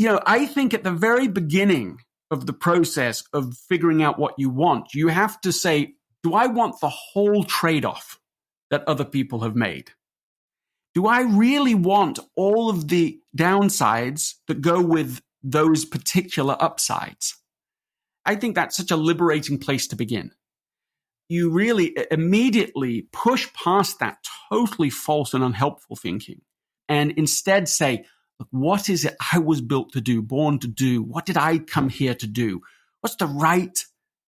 I think at the very beginning of the process of figuring out what you want, you have to say, do I want the whole trade-off that other people have made? Do I really want all of the downsides that go with those particular upsides? I think that's such a liberating place to begin. You really immediately push past that totally false and unhelpful thinking and instead say, look, what is it I was built to do, born to do? What did I come here to do? What's the right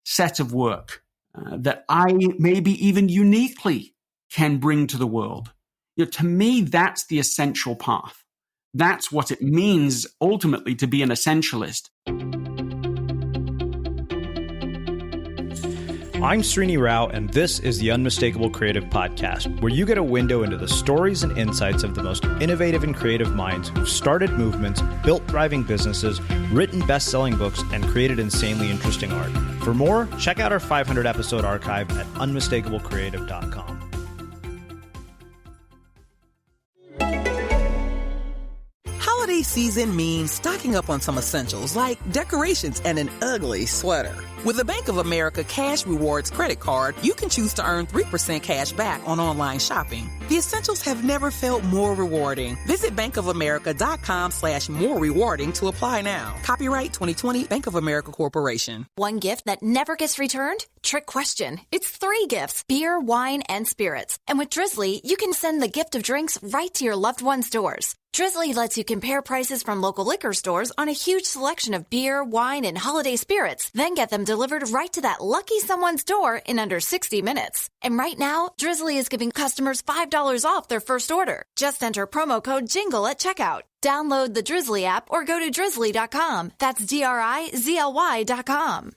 set of work that I maybe even uniquely can bring to the world? To me, that's the essential path. That's what it means ultimately to be an essentialist. I'm Srini Rao, and this is the Unmistakable Creative Podcast, where you get a window into the stories and insights of the most innovative and creative minds who've started movements, built thriving businesses, written best-selling books, and created insanely interesting art. For more, check out our 500-episode archive at unmistakablecreative.com. Holiday season means stocking up on some essentials like decorations and an ugly sweater. With the Bank of America Cash Rewards credit card, you can choose to earn 3% cash back on online shopping. The essentials have never felt more rewarding. Visit bankofamerica.com/more rewarding to apply now. Copyright 2020 Bank of America Corporation. One gift that never gets returned? Trick question. It's 3 gifts: beer, wine, and spirits. And with Drizzly, you can send the gift of drinks right to your loved one's doors. Drizzly lets you compare prices from local liquor stores on a huge selection of beer, wine, and holiday spirits, then get them delivered right to that lucky someone's door in under 60 minutes. And right now, Drizzly is giving customers $5 off their first order. Just enter promo code JINGLE at checkout. Download the Drizzly app or go to drizzly.com. That's DRIZLY.com.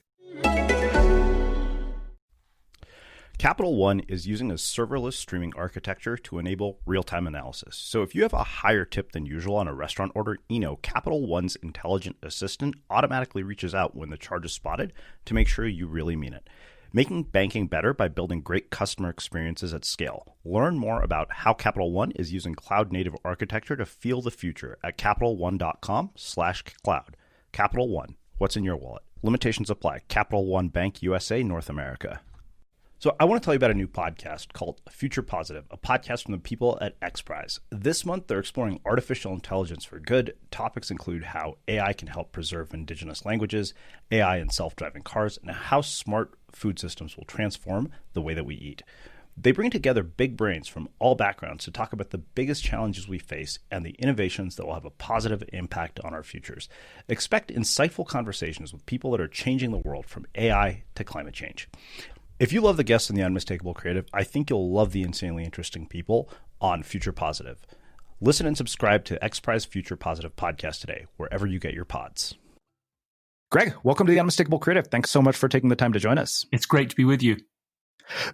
Capital One is using a serverless streaming architecture to enable real-time analysis. So if you have a higher tip than usual on a restaurant order, Capital One's intelligent assistant automatically reaches out when the charge is spotted to make sure you really mean it. Making banking better by building great customer experiences at scale. Learn more about how Capital One is using cloud-native architecture to feel the future at CapitalOne.com/cloud. Capital One, what's in your wallet? Limitations apply. Capital One Bank USA, North America. So I want to tell you about a new podcast called Future Positive, a podcast from the people at XPRIZE. This month, they're exploring artificial intelligence for good. Topics include how AI can help preserve indigenous languages, AI and self-driving cars, and how smart food systems will transform the way that we eat. They bring together big brains from all backgrounds to talk about the biggest challenges we face and the innovations that will have a positive impact on our futures. Expect insightful conversations with people that are changing the world from AI to climate change. If you love the guests in the Unmistakable Creative, I think you'll love the insanely interesting people on Future Positive. Listen and subscribe to XPRIZE Future Positive podcast today, wherever you get your pods. Greg, welcome to the Unmistakable Creative. Thanks so much for taking the time to join us. It's great to be with you.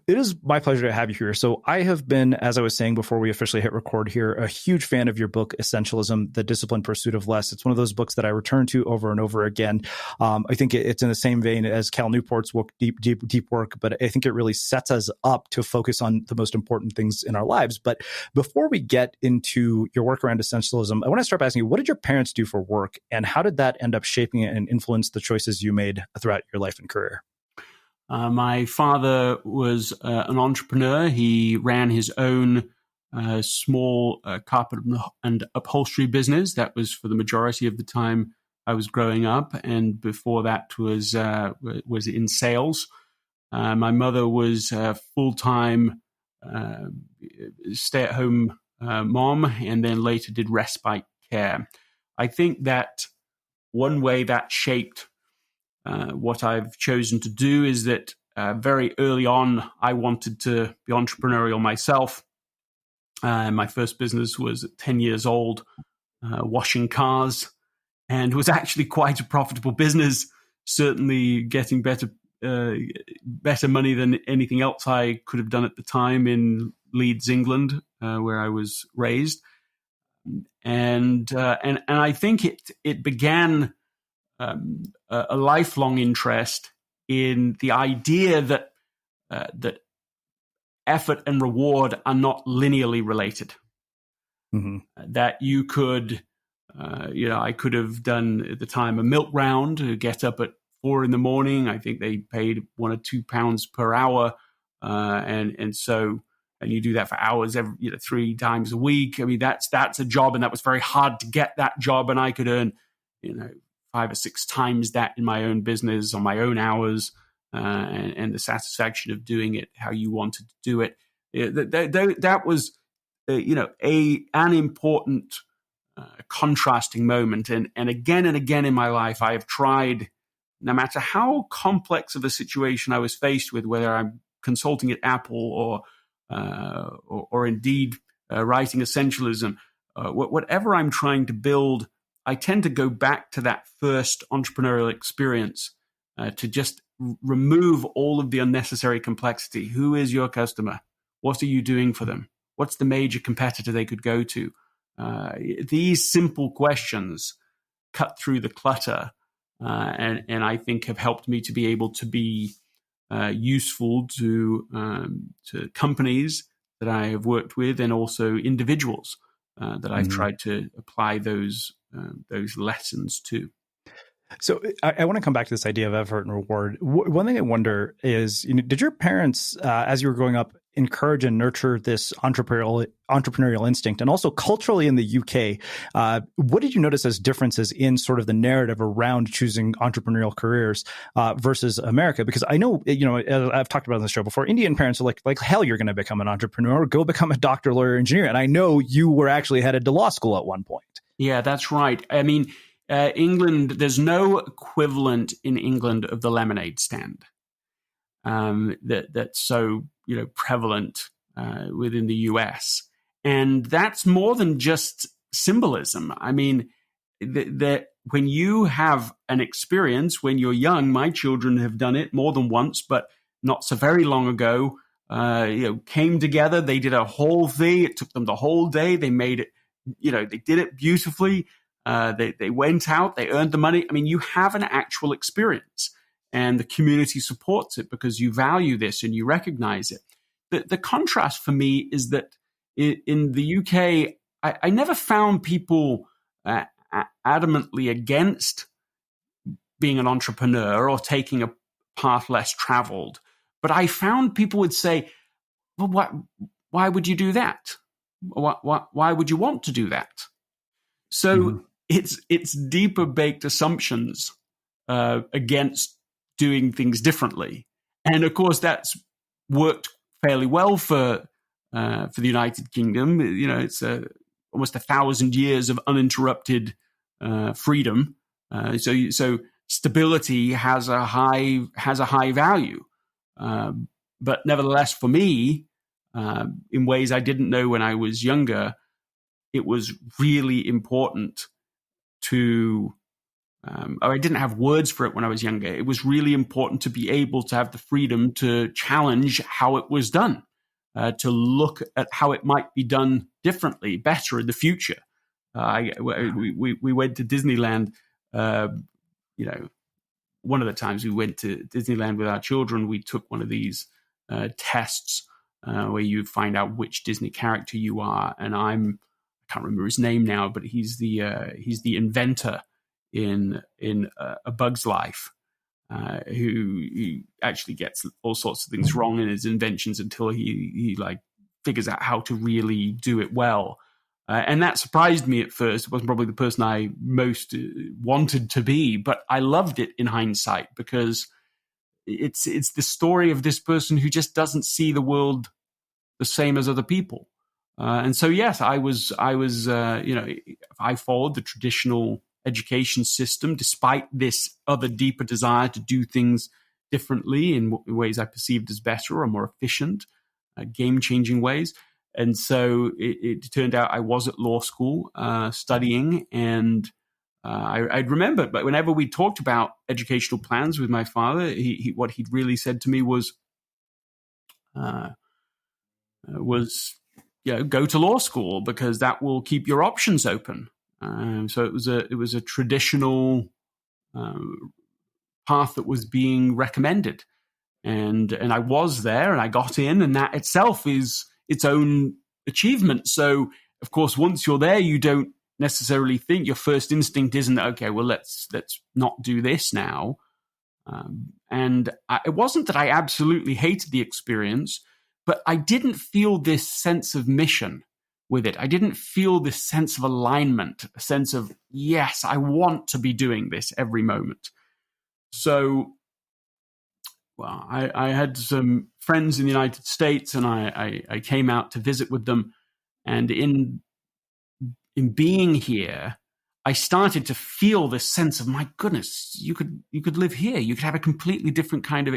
It is my pleasure to have you here. So I have been, as I was saying before we officially hit record here, a huge fan of your book, Essentialism, The Disciplined Pursuit of Less. It's one of those books that I return to over and over again. I think it's in the same vein as Cal Newport's work, deep work, but I think it really sets us up to focus on the most important things in our lives. But before we get into your work around essentialism, I want to start by asking you, what did your parents do for work, and how did that end up shaping and influence the choices you made throughout your life and career? My father was an entrepreneur. He ran his own small carpet and upholstery business. That was for the majority of the time I was growing up, and before that was in sales. My mother was a full-time stay-at-home mom, and then later did respite care. I think that one way that shaped what I've chosen to do is that very early on, I wanted to be entrepreneurial myself. My first business was at 10 years old, washing cars, and was actually quite a profitable business, certainly getting better money than anything else I could have done at the time in Leeds, England, where I was raised. And I think it began a lifelong interest in the idea that effort and reward are not linearly related. Mm-hmm. That you could I could have done at the time a milk round to get up at 4 a.m. I think they paid £1 or £2 per hour. And you do that for hours 3 times a week. I mean, that's a job, and that was very hard to get that job. And I could earn, 5 or 6 times that in my own business on my own hours, and the satisfaction of doing it how you wanted to do it. That was, an important contrasting moment. And again in my life, I have tried, no matter how complex of a situation I was faced with, whether I'm consulting at Apple or indeed writing Essentialism, whatever I'm trying to build, I tend to go back to that first entrepreneurial experience to just remove all of the unnecessary complexity. Who is your customer? What are you doing for them? What's the major competitor they could go to? These simple questions cut through the clutter, and I think have helped me to be able to be useful to companies that I have worked with, and also individuals that I've tried to apply those lessons to. So I want to come back to this idea of effort and reward. One thing I wonder is, did your parents, as you were growing up, encourage and nurture this entrepreneurial instinct? And also culturally in the UK, what did you notice as differences in sort of the narrative around choosing entrepreneurial careers versus America? Because I know, I've talked about on the show before, Indian parents are like, hell, you're going to become an entrepreneur, go become a doctor, lawyer, engineer. And I know you were actually headed to law school at one point. Yeah, that's right. I mean, England, there's no equivalent in England of the lemonade stand that's so prevalent within the US, and that's more than just symbolism. I mean, that when you have an experience when you're young, my children have done it more than once, but not so very long ago. Came together, they did a whole thing. It took them the whole day. They made it. They did it beautifully. They went out, they earned the money. I mean, you have an actual experience, and the community supports it because you value this and you recognize it. The contrast for me is that in the UK, I never found people adamantly against being an entrepreneur or taking a path less traveled. But I found people would say, well, why would you do that? Why would you want to do that? So it's deeper baked assumptions against doing things differently, and of course that's worked fairly well for the United Kingdom. It's almost 1,000 years of uninterrupted freedom. So stability has a high value, but nevertheless, for me, in ways I didn't know when I was younger, it was really important to, I didn't have words for it when I was younger. It was really important to be able to have the freedom to challenge how it was done, to look at how it might be done differently, better in the future. We went to Disneyland, one of the times we went to Disneyland with our children, we took one of these tests where you find out which Disney character you are. And I can't remember his name now, but he's the inventor in A Bug's Life, who actually gets all sorts of things wrong in his inventions until he figures out how to really do it well. And that surprised me at first. It wasn't probably the person I most wanted to be, but I loved it in hindsight because it's the story of this person who just doesn't see the world the same as other people. And so, yes, I followed the traditional education system, despite this other deeper desire to do things differently in ways I perceived as better or more efficient, game-changing ways. And so it turned out I was at law school studying, and I'd remember, but whenever we talked about educational plans with my father, what he'd really said to me was go to law school because that will keep your options open. So it was a traditional path that was being recommended, and I was there, and I got in, and that itself is its own achievement. So of course, once you're there, you don't necessarily think. Your first instinct isn't, okay, well, let's not do this now. It wasn't that I absolutely hated the experience, but I didn't feel this sense of mission with it. I didn't feel this sense of alignment, a sense of, yes, I want to be doing this every moment. So, well, I had some friends in the United States, and I came out to visit with them. And in being here, I started to feel this sense of, my goodness, you could live here. You could have a completely different kind of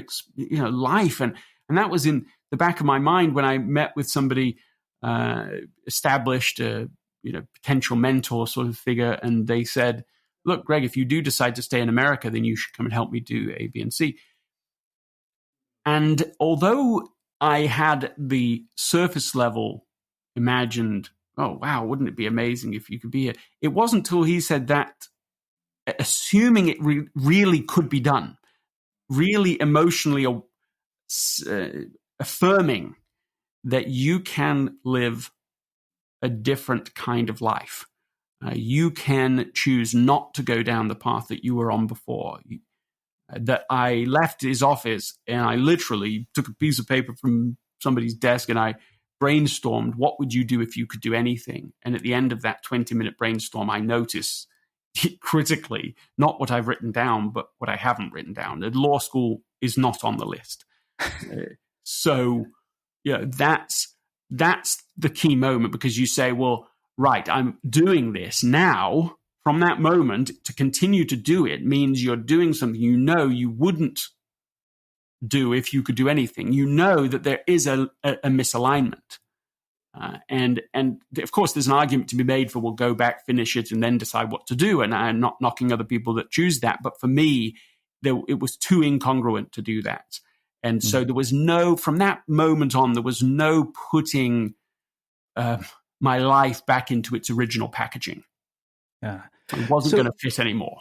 life, and that was in the back of my mind when I met with somebody established, potential mentor sort of figure, and they said, "Look, Greg, if you do decide to stay in America, then you should come and help me do A, B, and C." And although I had the surface level imagined, oh, wow, wouldn't it be amazing if you could be here? It wasn't until he said that, assuming it really could be done, really emotionally affirming that you can live a different kind of life. You can choose not to go down the path that you were on before. That I left his office and I literally took a piece of paper from somebody's desk and I brainstormed, what would you do if you could do anything? And at the end of that 20-minute brainstorm, I noticed critically, not what I've written down, but what I haven't written down. The law school is not on the list. So, that's the key moment, because you say, well, right, I'm doing this now. From that moment, to continue to do it means you're doing something you wouldn't do if you could do anything. You know that there is a misalignment. And of course, there's an argument to be made for, we'll go back, finish it, and then decide what to do. And I'm not knocking other people that choose that. But for me, it was too incongruent to do that. And so there was from that moment on, there was no putting my life back into its original packaging. Yeah. It wasn't going to fit anymore.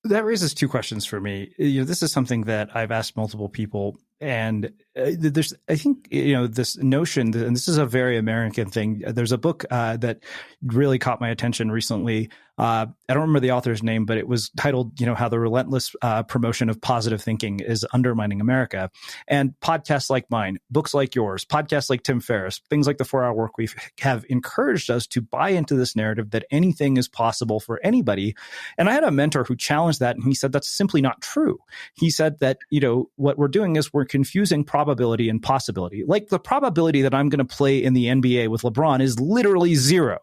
That raises two questions for me. This is something that I've asked multiple people, and there's, I think, this notion, and this is a very American thing. There's a book that really caught my attention recently. I don't remember the author's name, but it was titled, How the Relentless Promotion of Positive Thinking is Undermining America. And podcasts like mine, books like yours, podcasts like Tim Ferriss, things like the 4 Hour Workweek have encouraged us to buy into this narrative that anything is possible for anybody. And I had a mentor who challenged that, and he said that's simply not true. He said that, what we're doing is we're confusing probability and possibility. Like, the probability that I'm going to play in the NBA with LeBron is literally zero.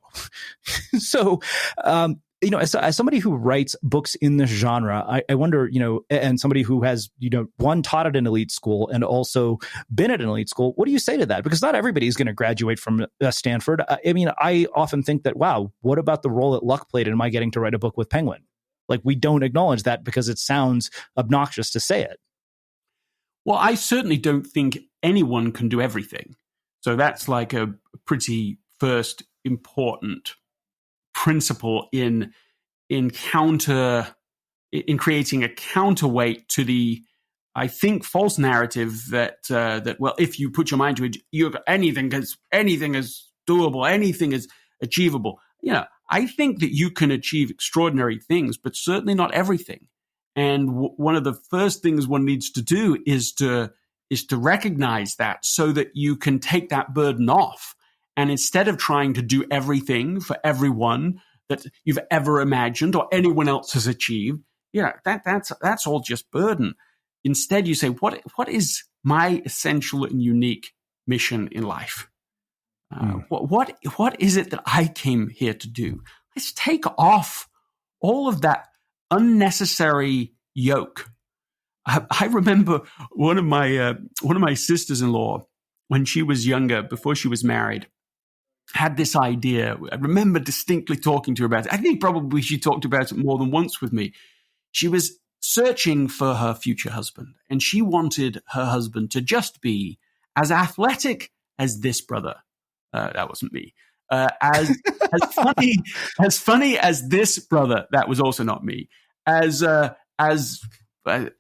So, as somebody who writes books in this genre, I wonder, and somebody who has, one, taught at an elite school and also been at an elite school, what do you say to that? Because not everybody is going to graduate from Stanford. I often think that, wow, what about the role that luck played in my getting to write a book with Penguin? Like, we don't acknowledge that because it sounds obnoxious to say it. Well, I certainly don't think anyone can do everything. So that's like a pretty first important principle in creating a counterweight to the, I think, false narrative that well, if you put your mind to it, anything is doable, anything is achievable. I think that you can achieve extraordinary things, but certainly not everything. And one of the first things one needs to do is to recognize that, so that you can take that burden off. And instead of trying to do everything for everyone that you've ever imagined or anyone else has achieved, that's all just burden. Instead, you say, what is my essential and unique mission in life? What is it that I came here to do? Let's take off all of that unnecessary yoke. I remember one of my sisters-in-law, when she was younger, before she was married, had this idea. I remember distinctly talking to her about it. I think probably she talked about it more than once with me. She was searching for her future husband, and she wanted her husband to just be as athletic as this brother. That wasn't me. As funny as this brother. That was also not me. As I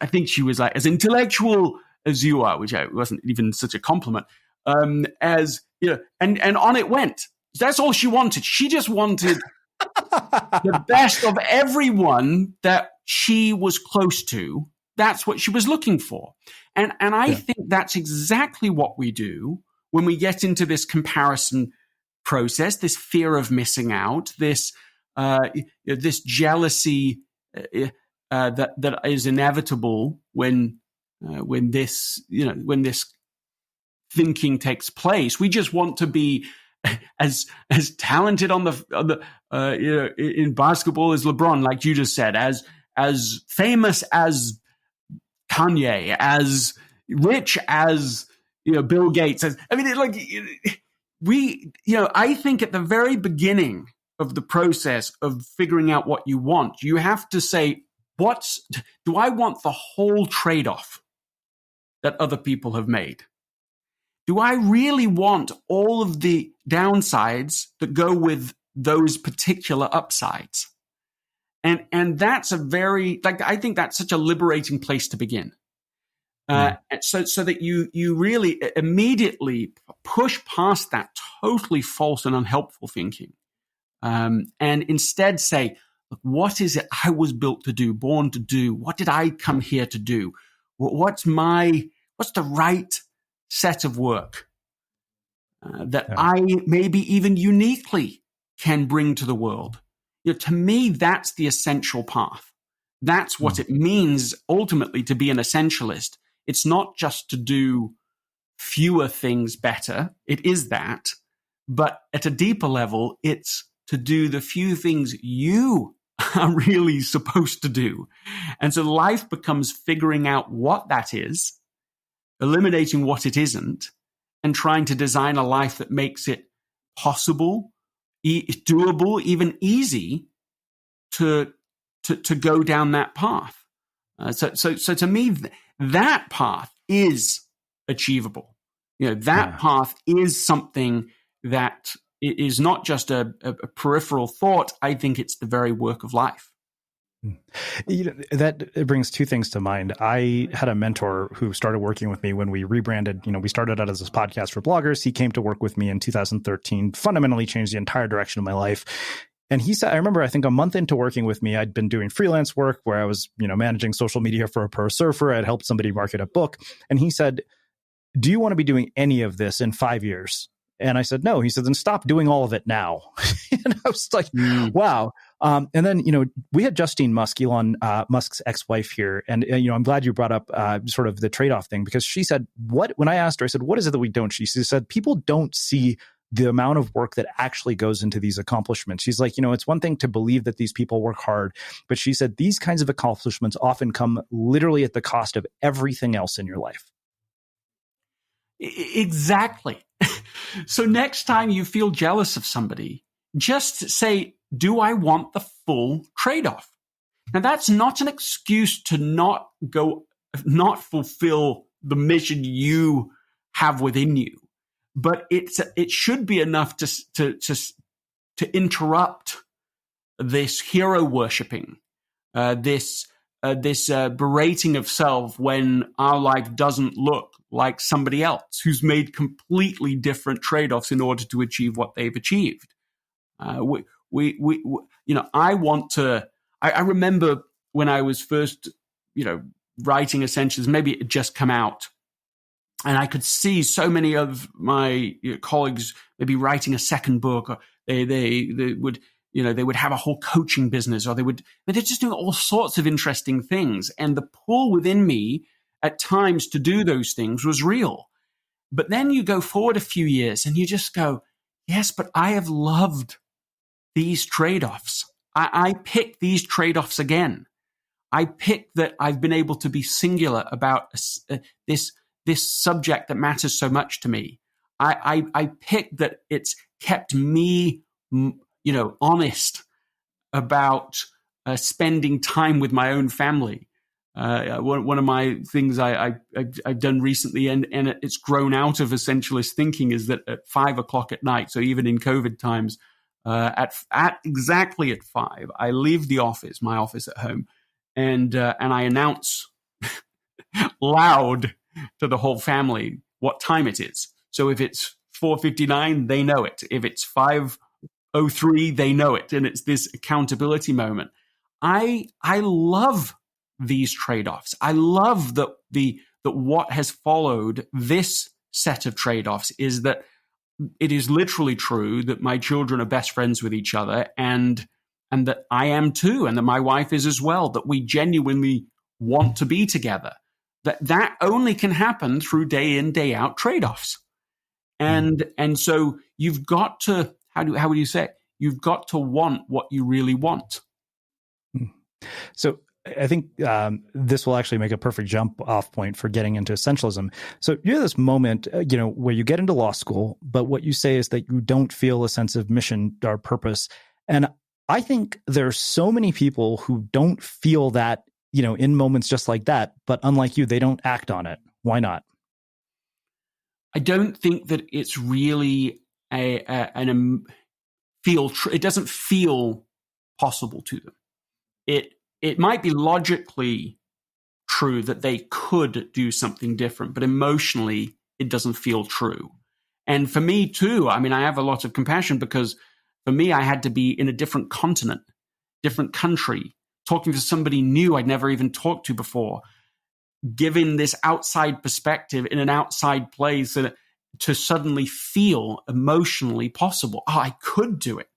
think she was like, as intellectual as you are, which wasn't even such a compliment. And on it went. That's all she wanted. She just wanted the best of everyone that she was close to. That's what she was looking for. And I think that's exactly what we do when we get into this comparison process, this fear of missing out, this jealousy that is inevitable when this thinking takes place. We just want to be as talented on the in basketball as LeBron, like you just said, as famous as Kanye, as rich as Bill Gates. I think at the very beginning of the process of figuring out what you want, you have to say, do I want the whole trade-off that other people have made? Do I really want all of the downsides that go with those particular upsides? And that's I think that's such a liberating place to begin. So that you really immediately push past that totally false and unhelpful thinking. And instead say, look, what is it I was built to do, born to do? What did I come here to do? What's the right set of work that I maybe even uniquely can bring to the world? To me, that's the essential path. That's what it means ultimately to be an essentialist. It's not just to do fewer things better. It is that. But at a deeper level, it's to do the few things you are really supposed to do. And so life becomes figuring out what that is, eliminating what it isn't, and trying to design a life that makes it possible, doable, even easy to go down that path. So to me, that path is achievable. That path is something that is not just a peripheral thought. I think it's the very work of life. That it brings two things to mind. I had a mentor who started working with me when we rebranded. We started out as this podcast for bloggers. He came to work with me in 2013, fundamentally changed the entire direction of my life. And he said, I remember, I think a month into working with me, I'd been doing freelance work where I was, managing social media for a pro surfer. I'd helped somebody market a book. And he said, do you want to be doing any of this in 5 years? And I said, no. He said, then stop doing all of it now. And I was like, wow. And then, we had Justine Musk, Elon Musk's ex-wife here. And, I'm glad you brought up sort of the trade-off thing, because she said, when I asked her, I said, what is it that we don't? She said, people don't see the amount of work that actually goes into these accomplishments. She's like, it's one thing to believe that these people work hard, but she said these kinds of accomplishments often come literally at the cost of everything else in your life. Exactly. So next time you feel jealous of somebody, just say, do I want the full trade-off? Now, that's not an excuse to not fulfill the mission you have within you, but it should be enough to interrupt this hero worshipping, this berating of self when our life doesn't look like somebody else who's made completely different trade-offs in order to achieve what they've achieved. I remember when I was first, writing Essentialism, maybe it had just come out, and I could see so many of my colleagues maybe writing a second book, or they would have a whole coaching business, or they're just doing all sorts of interesting things. And the pull within me at times to do those things was real. But then you go forward a few years and you just go, yes, but I have loved these trade-offs. I pick these trade-offs again. I pick that I've been able to be singular about this subject that matters so much to me. I pick that it's kept me, honest about spending time with my own family. One of my things I've done recently, and it's grown out of essentialist thinking, is that at 5 o'clock at night, so even in COVID times, at exactly at 5, I leave the office, my office at home, and I announce loud to the whole family what time it is. So if it's 4:59, they know it. If it's 5 03, they know it. And it's this accountability moment. I love these trade-offs. I love that what has followed this set of trade-offs is that it is literally true that my children are best friends with each other, and that I am too, and that my wife is as well, that we genuinely want to be together. That only can happen through day in, day out trade-offs. And so you've got to, how would you say it? You've got to want what you really want. So I think this will actually make a perfect jump off point for getting into essentialism. So you have this moment, where you get into law school, but what you say is that you don't feel a sense of mission or purpose. And I think there's so many people who don't feel that, in moments just like that, but unlike you, they don't act on it. Why not? I don't think that it's really it doesn't feel possible to them. It might be logically true that they could do something different, but emotionally, it doesn't feel true. And for me too, I have a lot of compassion, because for me, I had to be in a different continent, different country, talking to somebody new I'd never even talked to before, giving this outside perspective in an outside place, to suddenly feel emotionally possible. Oh, I could do it.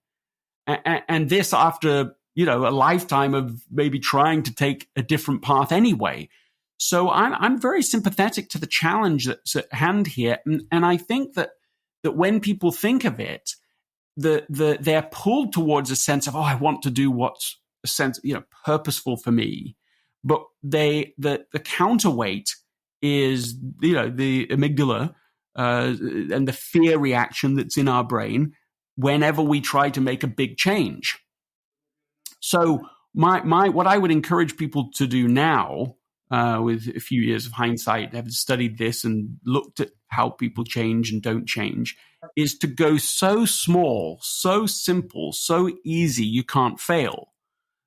And this after a lifetime of maybe trying to take a different path anyway. So I'm very sympathetic to the challenge that's at hand here. And I think that when people think of it, they're pulled towards a sense of, I want to do what's a sense, purposeful for me. But the counterweight is, the amygdala and the fear reaction that's in our brain whenever we try to make a big change. So what I would encourage people to do now, with a few years of hindsight, having studied this and looked at how people change and don't change, is to go so small, so simple, so easy, you can't fail.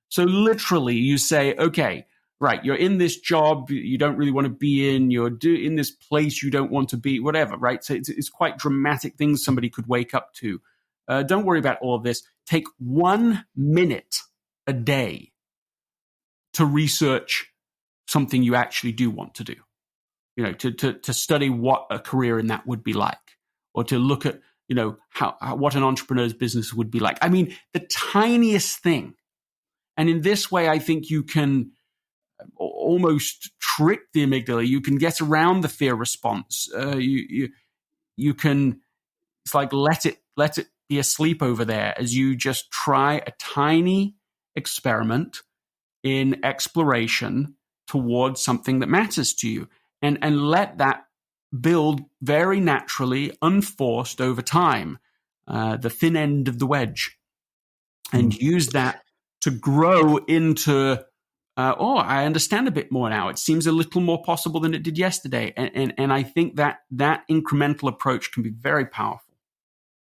So literally you say, okay, right, you're in this job you don't really want to be in, you're in this place you don't want to be, whatever, right? So it's quite dramatic things somebody could wake up to. Don't worry about all of this. Take 1 minute a day to research something you actually do want to do, to study what a career in that would be like, or to look at, what an entrepreneur's business would be like. The tiniest thing. And in this way, I think you can almost trick the amygdala. You can get around the fear response. You can, it's like, let it be asleep over there as you just try a tiny experiment in exploration towards something that matters to you, and let that build very naturally, unforced over time, the thin end of the wedge, and use that to grow into, I understand a bit more now. It seems a little more possible than it did yesterday. And I think that incremental approach can be very powerful.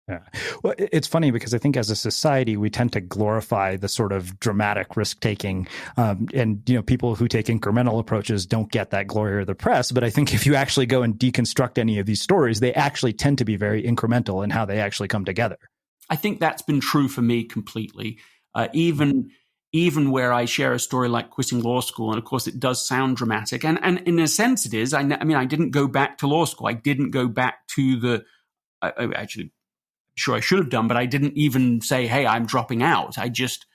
Yeah. Well, it's funny because I think as a society, we tend to glorify the sort of dramatic risk taking. And people who take incremental approaches don't get that glory or the press. But I think if you actually go and deconstruct any of these stories, they actually tend to be very incremental in how they actually come together. I think that's been true for me completely. Even where I share a story like quitting law school, and of course it does sound dramatic, and in a sense it is. I didn't go back to law school. I didn't go back to actually, sure I should have done, but I didn't even say, hey, I'm dropping out. I just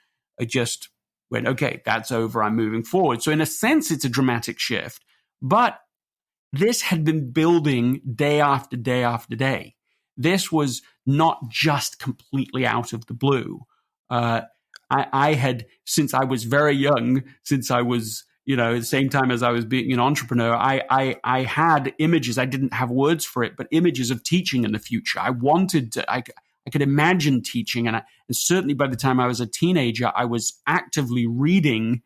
went, okay, that's over. I'm moving forward. So in a sense, it's a dramatic shift, but this had been building day after day after day. This was not just completely out of the blue. I had, since I was very young, since I was, at the same time as I was being an entrepreneur, I had images. I didn't have words for it, but images of teaching in the future. I wanted to, I could imagine teaching. And certainly by the time I was a teenager, I was actively reading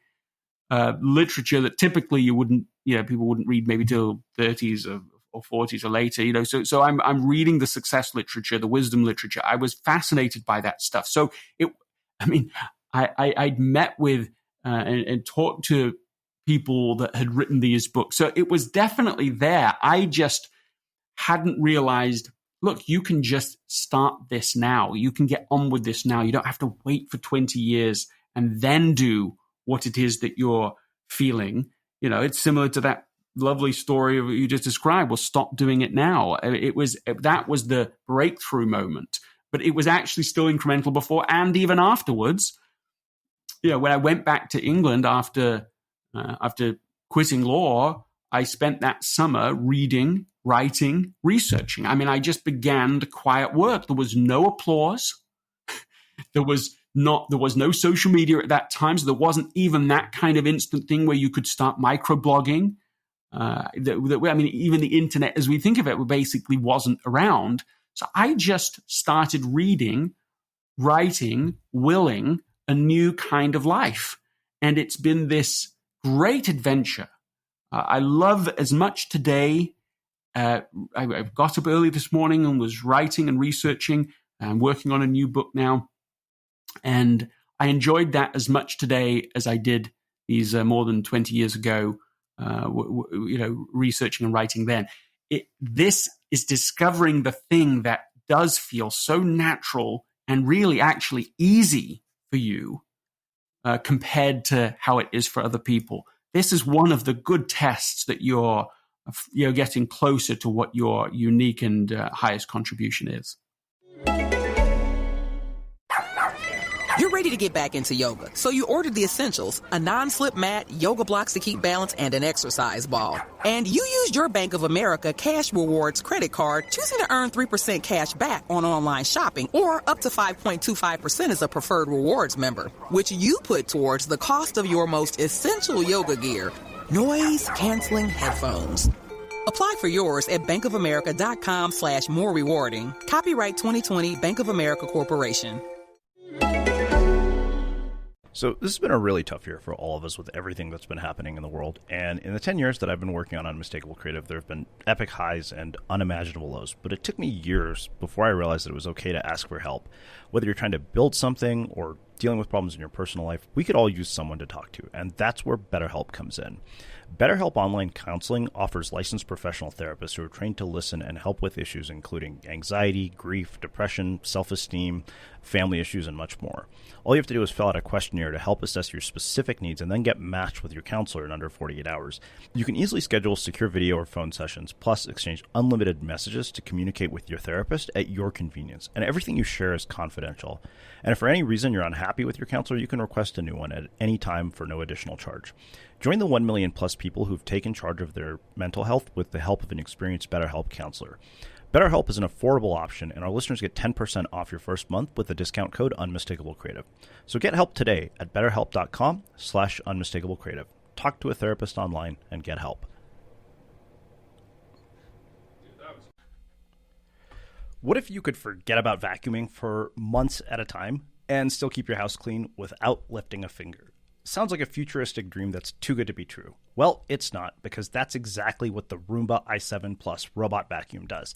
literature that typically people wouldn't read maybe till 30s or 40s or later, so I'm reading the success literature, the wisdom literature. I was fascinated by that stuff. So I'd met with and talked to people that had written these books. So it was definitely there. I just hadn't realized look, you can just start this now. You can get on with this now. You don't have to wait for 20 years and then do what it is that you're feeling. It's similar to that lovely story of you just described. Well, stop doing it now. That was the breakthrough moment, but it was actually still incremental before and even afterwards. When I went back to England after quitting law, I spent that summer reading, writing, researching. I just began the quiet work. There was no applause. There was no social media at that time, so there wasn't even that kind of instant thing where you could start microblogging. Even the internet, as we think of it, basically wasn't around. So I just started reading, writing, willing a new kind of life. And it's been this great adventure. I love as much today. I got up early this morning and was writing and researching. I'm working on a new book now. And I enjoyed that as much today as I did these more than 20 years ago, researching and writing then. This is discovering the thing that does feel so natural and really actually easy for you compared to how it is for other people. This is one of the good tests that you're getting closer to what your unique and highest contribution is. You're ready to get back into yoga, so you ordered the essentials, a non-slip mat, yoga blocks to keep balance, and an exercise ball. And you used your Bank of America Cash Rewards credit card, choosing to earn 3% cash back on online shopping, or up to 5.25% as a preferred rewards member, which you put towards the cost of your most essential yoga gear, noise-canceling headphones. Apply for yours at bankofamerica.com/more rewarding. Copyright 2020 Bank of America Corporation. So this has been a really tough year for all of us with everything that's been happening in the world. And in the 10 years that I've been working on Unmistakable Creative, there have been epic highs and unimaginable lows. But it took me years before I realized that it was okay to ask for help. Whether you're trying to build something or dealing with problems in your personal life, we could all use someone to talk to. And that's where BetterHelp comes in. BetterHelp Online Counseling offers licensed professional therapists who are trained to listen and help with issues including anxiety, grief, depression, self-esteem, family issues, and much more. All you have to do is fill out a questionnaire to help assess your specific needs and then get matched with your counselor in under 48 hours. You can easily schedule secure video or phone sessions, plus exchange unlimited messages to communicate with your therapist at your convenience. And everything you share is confidential. And if for any reason you're unhappy with your counselor, you can request a new one at any time for no additional charge. Join the 1 million plus people who've taken charge of their mental health with the help of an experienced BetterHelp counselor. BetterHelp is an affordable option, and our listeners get 10% off your first month with the discount code Unmistakable Creative. So get help today at betterhelp.com/unmistakable creative. Talk to a therapist online and get help. What if you could forget about vacuuming for months at a time and still keep your house clean without lifting a finger? Sounds like a futuristic dream that's too good to be true. Well, it's not, because that's exactly what the Roomba i7 Plus robot vacuum does.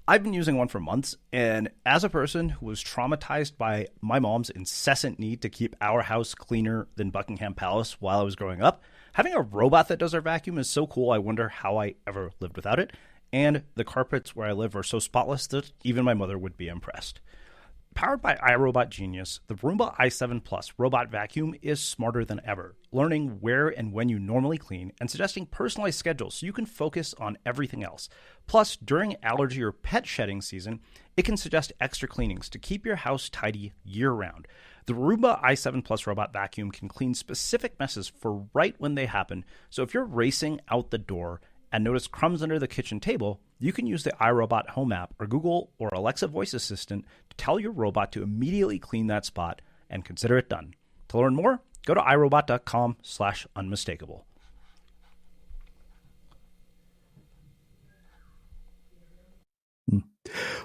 I've been using one for months, and as a person who was traumatized by my mom's incessant need to keep our house cleaner than Buckingham Palace while I was growing up, having a robot that does our vacuum is so cool. I wonder how I ever lived without it. And the carpets where I live are so spotless that even my mother would be impressed. Powered by iRobot Genius, the Roomba i7 Plus robot vacuum is smarter than ever, learning where and when you normally clean and suggesting personalized schedules so you can focus on everything else. Plus, during allergy or pet shedding season, it can suggest extra cleanings to keep your house tidy year-round. The Roomba i7 Plus robot vacuum can clean specific messes for right when they happen, so if you're racing out the door and notice crumbs under the kitchen table, you can use the iRobot Home app or Google or Alexa voice assistant to tell your robot to immediately clean that spot and consider it done. To learn more, go to iRobot.com/unmistakable.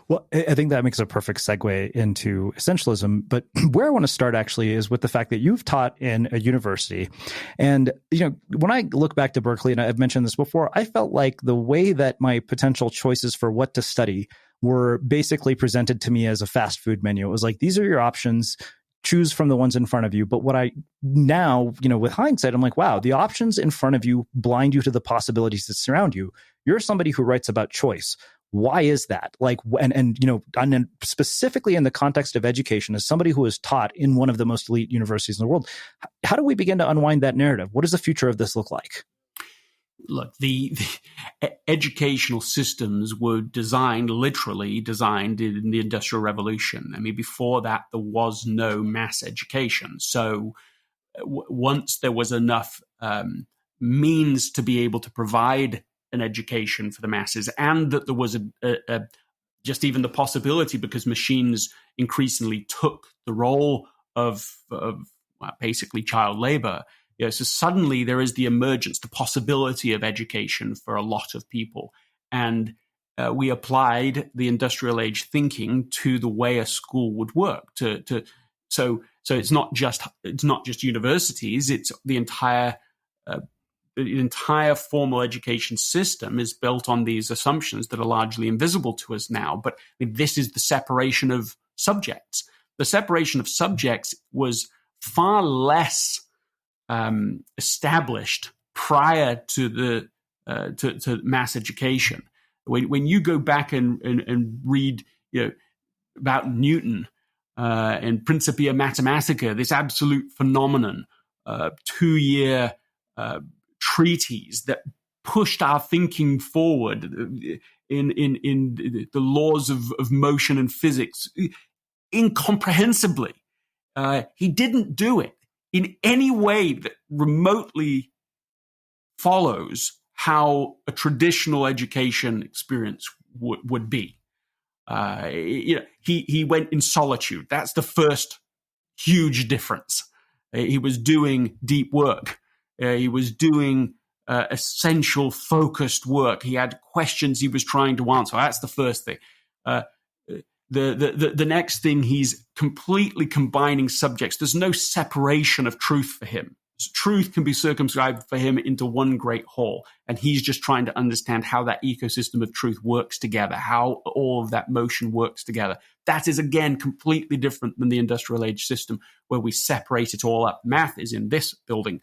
Well, I think that makes a perfect segue into essentialism. But where I want to start actually is with the fact that you've taught in a university. And, when I look back to Berkeley, and I've mentioned this before, I felt like the way that my potential choices for what to study were basically presented to me as a fast food menu. It was like, these are your options. Choose from the ones in front of you. But what I now, with hindsight, I'm like, wow, the options in front of you blind you to the possibilities that surround you. You're somebody who writes about choice. Why is that? Like, and then specifically in the context of education, as somebody who is taught in one of the most elite universities in the world, how do we begin to unwind that narrative? What does the future of this look like? Look, the educational systems were literally designed in the Industrial Revolution. I mean, before that, there was no mass education. So once there was enough means to be able to provide an education for the masses, and that there was just even the possibility, because machines increasingly took the role of basically child labor. So suddenly there is the emergence, the possibility of education for a lot of people. And we applied the industrial age thinking to the way a school would work. So it's not just universities, it's the entire formal education system is built on these assumptions that are largely invisible to us now. But this is the separation of subjects. The separation of subjects was far less established prior to to mass education. When you go back and read about Newton and Principia Mathematica, this absolute phenomenon, 2-year treatise that pushed our thinking forward in the laws of motion and physics incomprehensibly. He didn't do it in any way that remotely follows how a traditional education experience would be. He went in solitude. That's the first huge difference. He was doing deep work. He was doing essential, focused work. He had questions he was trying to answer. That's the first thing. The next thing, he's completely combining subjects. There's no separation of truth for him. Truth can be circumscribed for him into one great whole, and he's just trying to understand how that ecosystem of truth works together, how all of that motion works together. That is, again, completely different than the industrial age system, where we separate it all up. Math is in this building.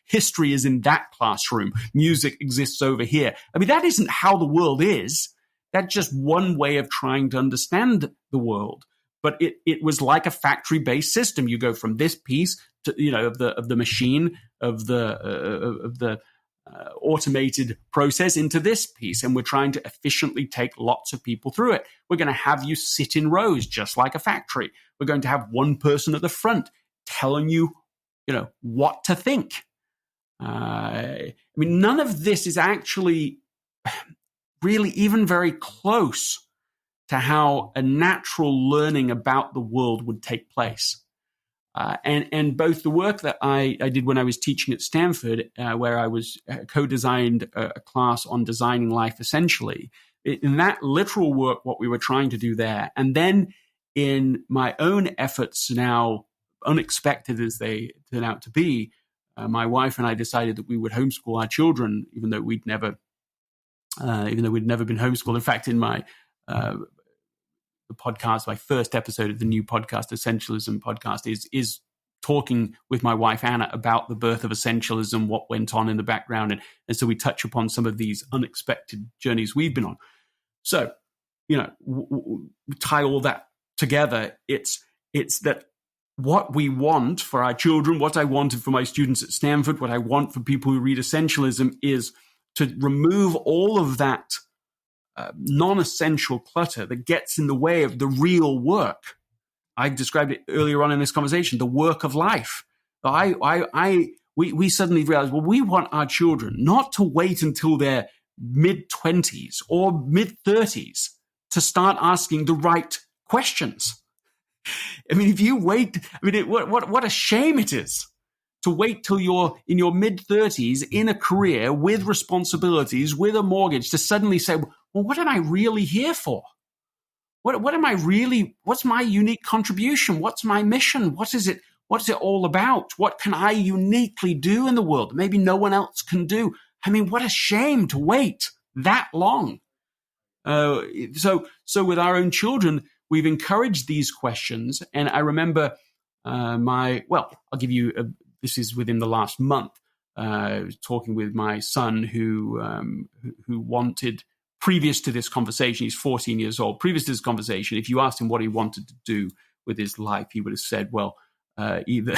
History is in that classroom. Music exists over here. I mean, that isn't how the world is. That's just one way of trying to understand the world. But it was like a factory-based system. You go from this piece to, of the machine, of the automated process, into this piece, and we're trying to efficiently take lots of people through it. We're going to have you sit in rows, just like a factory. We're going to have one person at the front telling you, what to think. None of this is actually really even very close to how a natural learning about the world would take place. And both the work that I did when I was teaching at Stanford, where I was co-designed a class on designing life essentially, in that literal work, what we were trying to do there, and then in my own efforts now, unexpected as they turn out to be, my wife and I decided that we would homeschool our children, even though we'd never been homeschooled. In fact, in my the podcast, my first episode of the new podcast, Essentialism podcast, is talking with my wife, Anna, about the birth of Essentialism, what went on in the background. And so we touch upon some of these unexpected journeys we've been on. So, tie all that together. It's that what we want for our children, what I wanted for my students at Stanford, what I want for people who read Essentialism is to remove all of that non-essential clutter that gets in the way of the real work. I described it earlier on in this conversation, the work of life. We suddenly realized, we want our children not to wait until their mid-20s or mid-30s to start asking the right questions. If you wait, what a shame it is to wait till you're in your mid-30s in a career with responsibilities, with a mortgage, to suddenly say, well, what am I really here for? What am I really, what's my unique contribution? What's my mission? What's it all about? What can I uniquely do in the world that maybe no one else can do? What a shame to wait that long. So with our own children, we've encouraged these questions. And I remember I'll give you this is within the last month. I was talking with my son who wanted previous to this conversation, he's 14 years old. Previous to this conversation, if you asked him what he wanted to do with his life, he would have said, well, either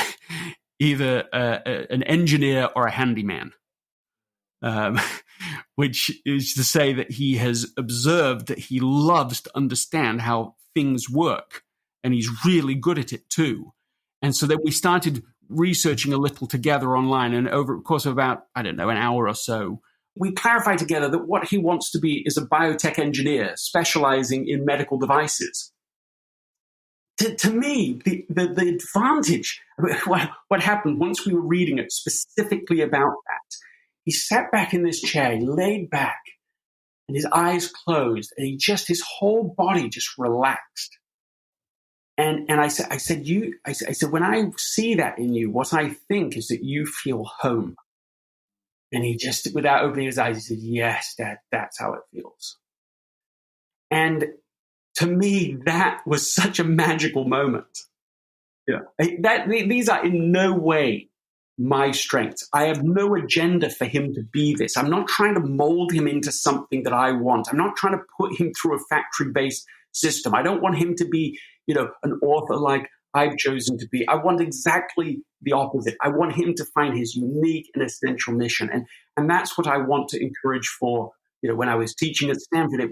an engineer or a handyman, which is to say that he has observed that he loves to understand how things work, and he's really good at it too. And so then we started researching a little together online, and over the course of about, an hour or so, we clarified together that what he wants to be is a biotech engineer specializing in medical devices. To me, the advantage, what happened once we were reading it specifically about that, he sat back in this chair, he laid back, and his eyes closed, and his whole body just relaxed. And I said, when I see that in you, what I think is that you feel home. And he just, without opening his eyes, he said, yes, that's how it feels. And to me, that was such a magical moment. These are in no way my strengths. I have no agenda for him to be this. I'm not trying to mold him into something that I want. I'm not trying to put him through a factory-based system. I don't want him to be, an author like I've chosen to be. I want exactly the opposite. I want him to find his unique and essential mission. And that's what I want to encourage for, when I was teaching at Stanford, it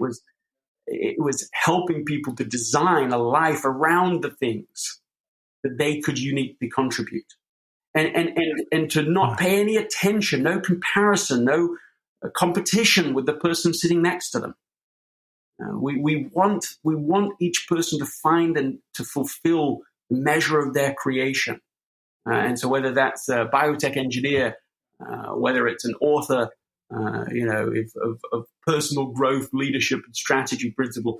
was helping people to design a life around the things that they could uniquely contribute. And to not pay any attention, no comparison, no competition with the person sitting next to them. We want each person to find and to fulfill the measure of their creation. And so whether that's a biotech engineer, whether it's an author, of personal growth, leadership, and strategy principle,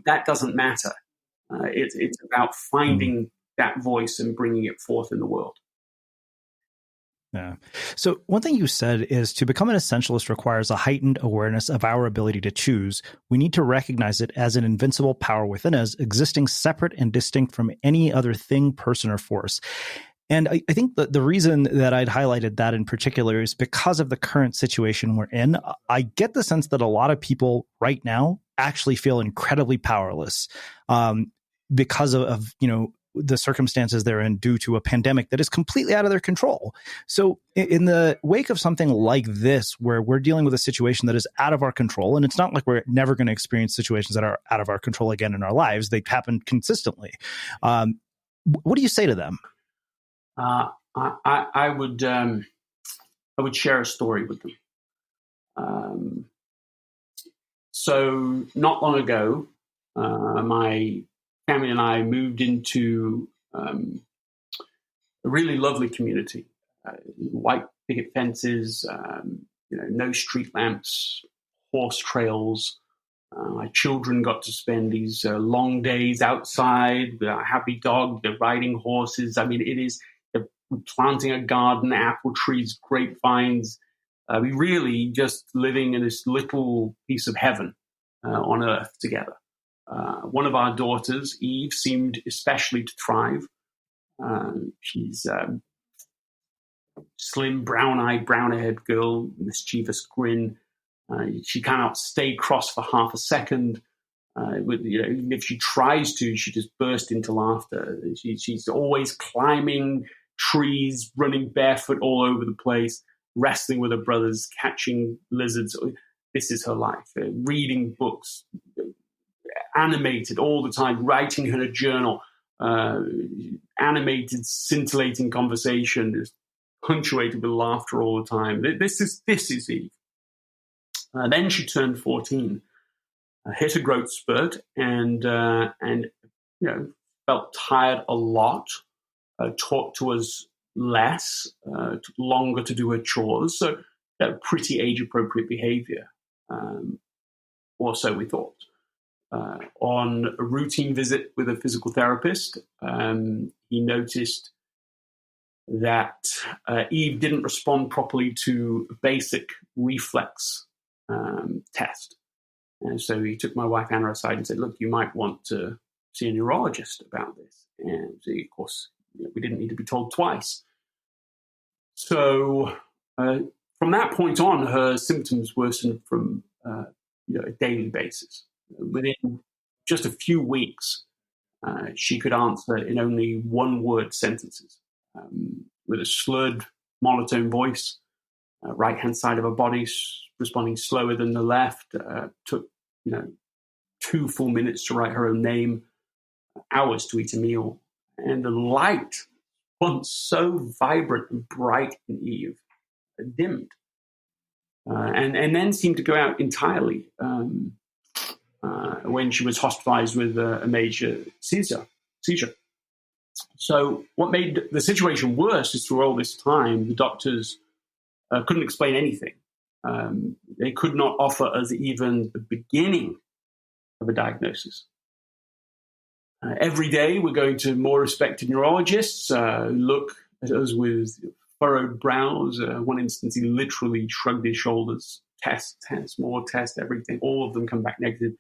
that doesn't matter. It's about finding that voice and bringing it forth in the world. Yeah. So one thing you said is to become an essentialist requires a heightened awareness of our ability to choose. We need to recognize it as an invincible power within us, existing separate and distinct from any other thing, person, or force. And I think that the reason that I'd highlighted that in particular is because of the current situation we're in. I get the sense that a lot of people right now actually feel incredibly powerless because of the circumstances they're in due to a pandemic that is completely out of their control. So in the wake of something like this, where we're dealing with a situation that is out of our control, and it's not like we're never going to experience situations that are out of our control again in our lives, they happen consistently. What do you say to them? I would share a story with them. So not long ago, my family and I moved into a really lovely community, white picket fences, no street lamps, horse trails. My children got to spend these long days outside with a happy dog. They're riding horses. I mean, they're planting a garden, apple trees, grapevines. We really just living in this little piece of heaven on earth together. One of our daughters, Eve, seemed especially to thrive. She's slim, brown-eyed, brown-haired girl, mischievous grin. She cannot stay cross for half a second. Even if she tries to, she just bursts into laughter. She's always climbing trees, running barefoot all over the place, wrestling with her brothers, catching lizards. This is her life. Reading books, animated all the time, writing in a journal, animated, scintillating conversation, just punctuated with laughter all the time. This is Eve. Then she turned 14, hit a growth spurt, and felt tired a lot. Talked to us less, took longer to do her chores. So pretty age-appropriate behavior, or so we thought. On a routine visit with a physical therapist, he noticed that Eve didn't respond properly to a basic reflex test. And so he took my wife Anna aside and said, look, you might want to see a neurologist about this. And so, of course, we didn't need to be told twice. So from that point on, her symptoms worsened from a daily basis. Within just a few weeks, she could answer in only one-word sentences with a slurred, monotone voice. Right-hand side of her body responding slower than the left. Took 2 full minutes to write her own name, hours to eat a meal, and the light, once so vibrant and bright in Eve, dimmed, and then seemed to go out entirely when she was hospitalized with a major seizure. So what made the situation worse is through all this time, the doctors couldn't explain anything. They could not offer us even the beginning of a diagnosis. Every day we're going to more respected neurologists who look at us with furrowed brows. One instance, he literally shrugged his shoulders. Test, more test, everything. All of them come back negative.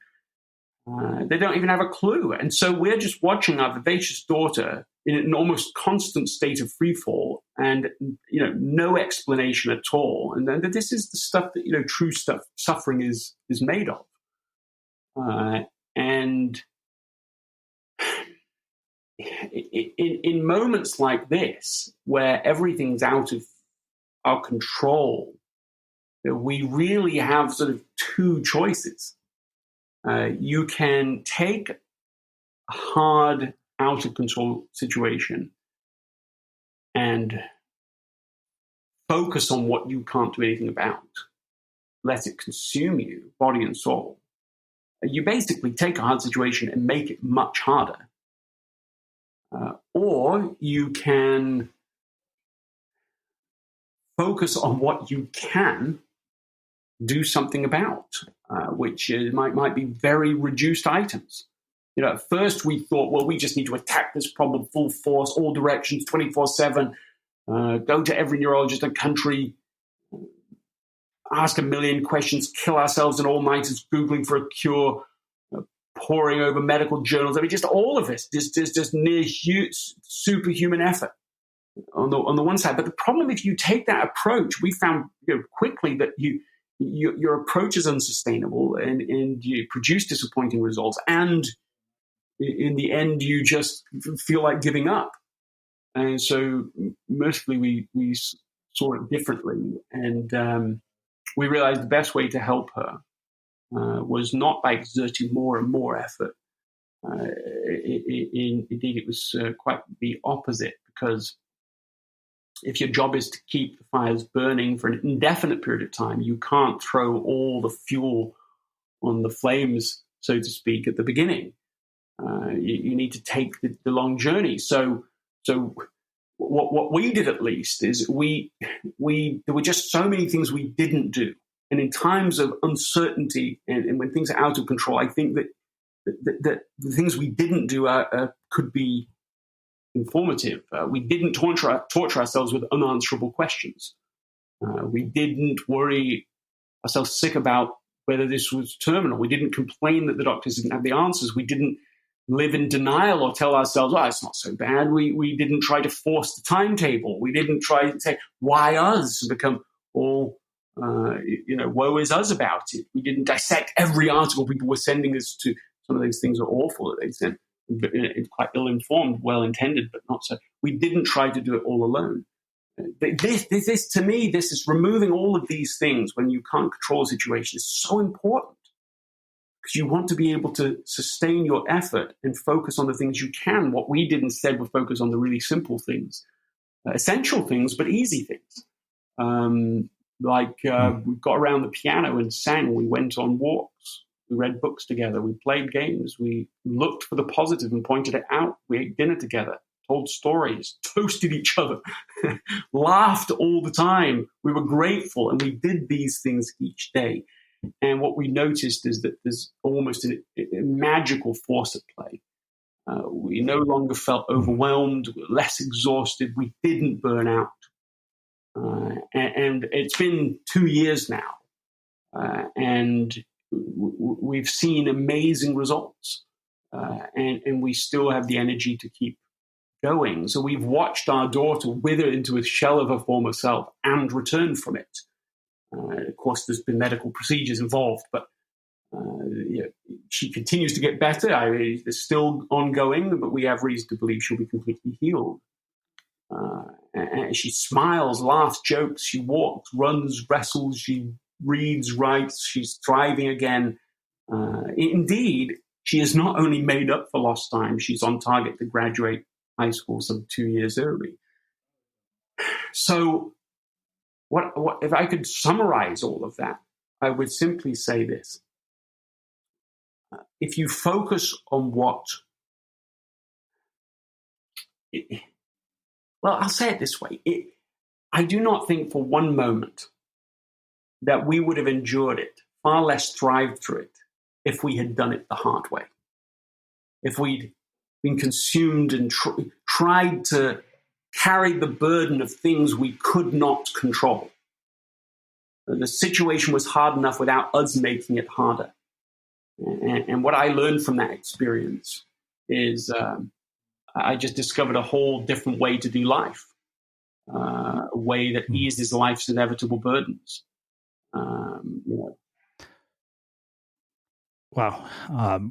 They don't even have a clue. And so we're just watching our vivacious daughter in an almost constant state of freefall and, no explanation at all. And then this is the stuff that, true suffering is made of. And in moments like this, where everything's out of our control, we really have sort of two choices. You can take a hard, out of control situation and focus on what you can't do anything about. Let it consume you, body and soul. You basically take a hard situation and make it much harder. Or you can focus on what you can do something about, which might be very reduced items. At first we thought, well, we just need to attack this problem full force, all directions, 24/7, go to every neurologist in the country, ask a million questions, kill ourselves in all-nighters Googling for a cure, poring over medical journals. I mean, just all of this, just near superhuman effort on the one side. But the problem, if you take that approach, we found quickly that your approach is unsustainable and you produce disappointing results. And in the end, you just feel like giving up. And so mostly we saw it differently. And we realized the best way to help her was not by exerting more and more effort. Indeed, it was quite the opposite, because if your job is to keep the fires burning for an indefinite period of time, you can't throw all the fuel on the flames, so to speak, at the beginning. You need to take the long journey. So what we did, at least, is there were just so many things we didn't do. And in times of uncertainty and when things are out of control, I think that the things we didn't do could be informative. We didn't torture ourselves with unanswerable questions. We didn't worry ourselves sick about whether this was terminal. We didn't complain that the doctors didn't have the answers. We didn't live in denial or tell ourselves, oh, it's not so bad. We didn't try to force the timetable. We didn't try to say, why us? And become all, woe is us about it. We didn't dissect every article people were sending us to. Some of those things are awful that they sent. Quite ill-informed, well-intended, but not so. We didn't try to do it all alone. This to me, this is removing all of these things when you can't control a situation is so important, because you want to be able to sustain your effort and focus on the things you can. What we did instead was focus on the really simple things, essential things, but easy things. We got around the piano and sang. We went on walks. We read books together. We played games. We looked for the positive and pointed it out. We ate dinner together, told stories, toasted each other, laughed all the time. We were grateful, and we did these things each day. And what we noticed is that there's almost a magical force at play. We no longer felt overwhelmed. We were less exhausted. We didn't burn out. And it's been 2 years now. And we've seen amazing results, and we still have the energy to keep going. So we've watched our daughter wither into a shell of her former self and return from it. Of course, there's been medical procedures involved, but She continues to get better. It's still ongoing, but we have reason to believe she'll be completely healed. And she smiles, laughs, jokes. She walks, runs, wrestles. She reads, writes. She's thriving again. Indeed, she has not only made up for lost time, she's on target to graduate high school some 2 years early. So what if I could summarize all of that, I would simply say this. If you focus on I'll say it this way. I do not think for one moment that we would have endured it, far less thrived through it, if we had done it the hard way. If we'd been consumed and tried to carry the burden of things we could not control. The situation was hard enough without us making it harder. And what I learned from that experience is I just discovered a whole different way to do life, a way that eases life's inevitable burdens. Wow.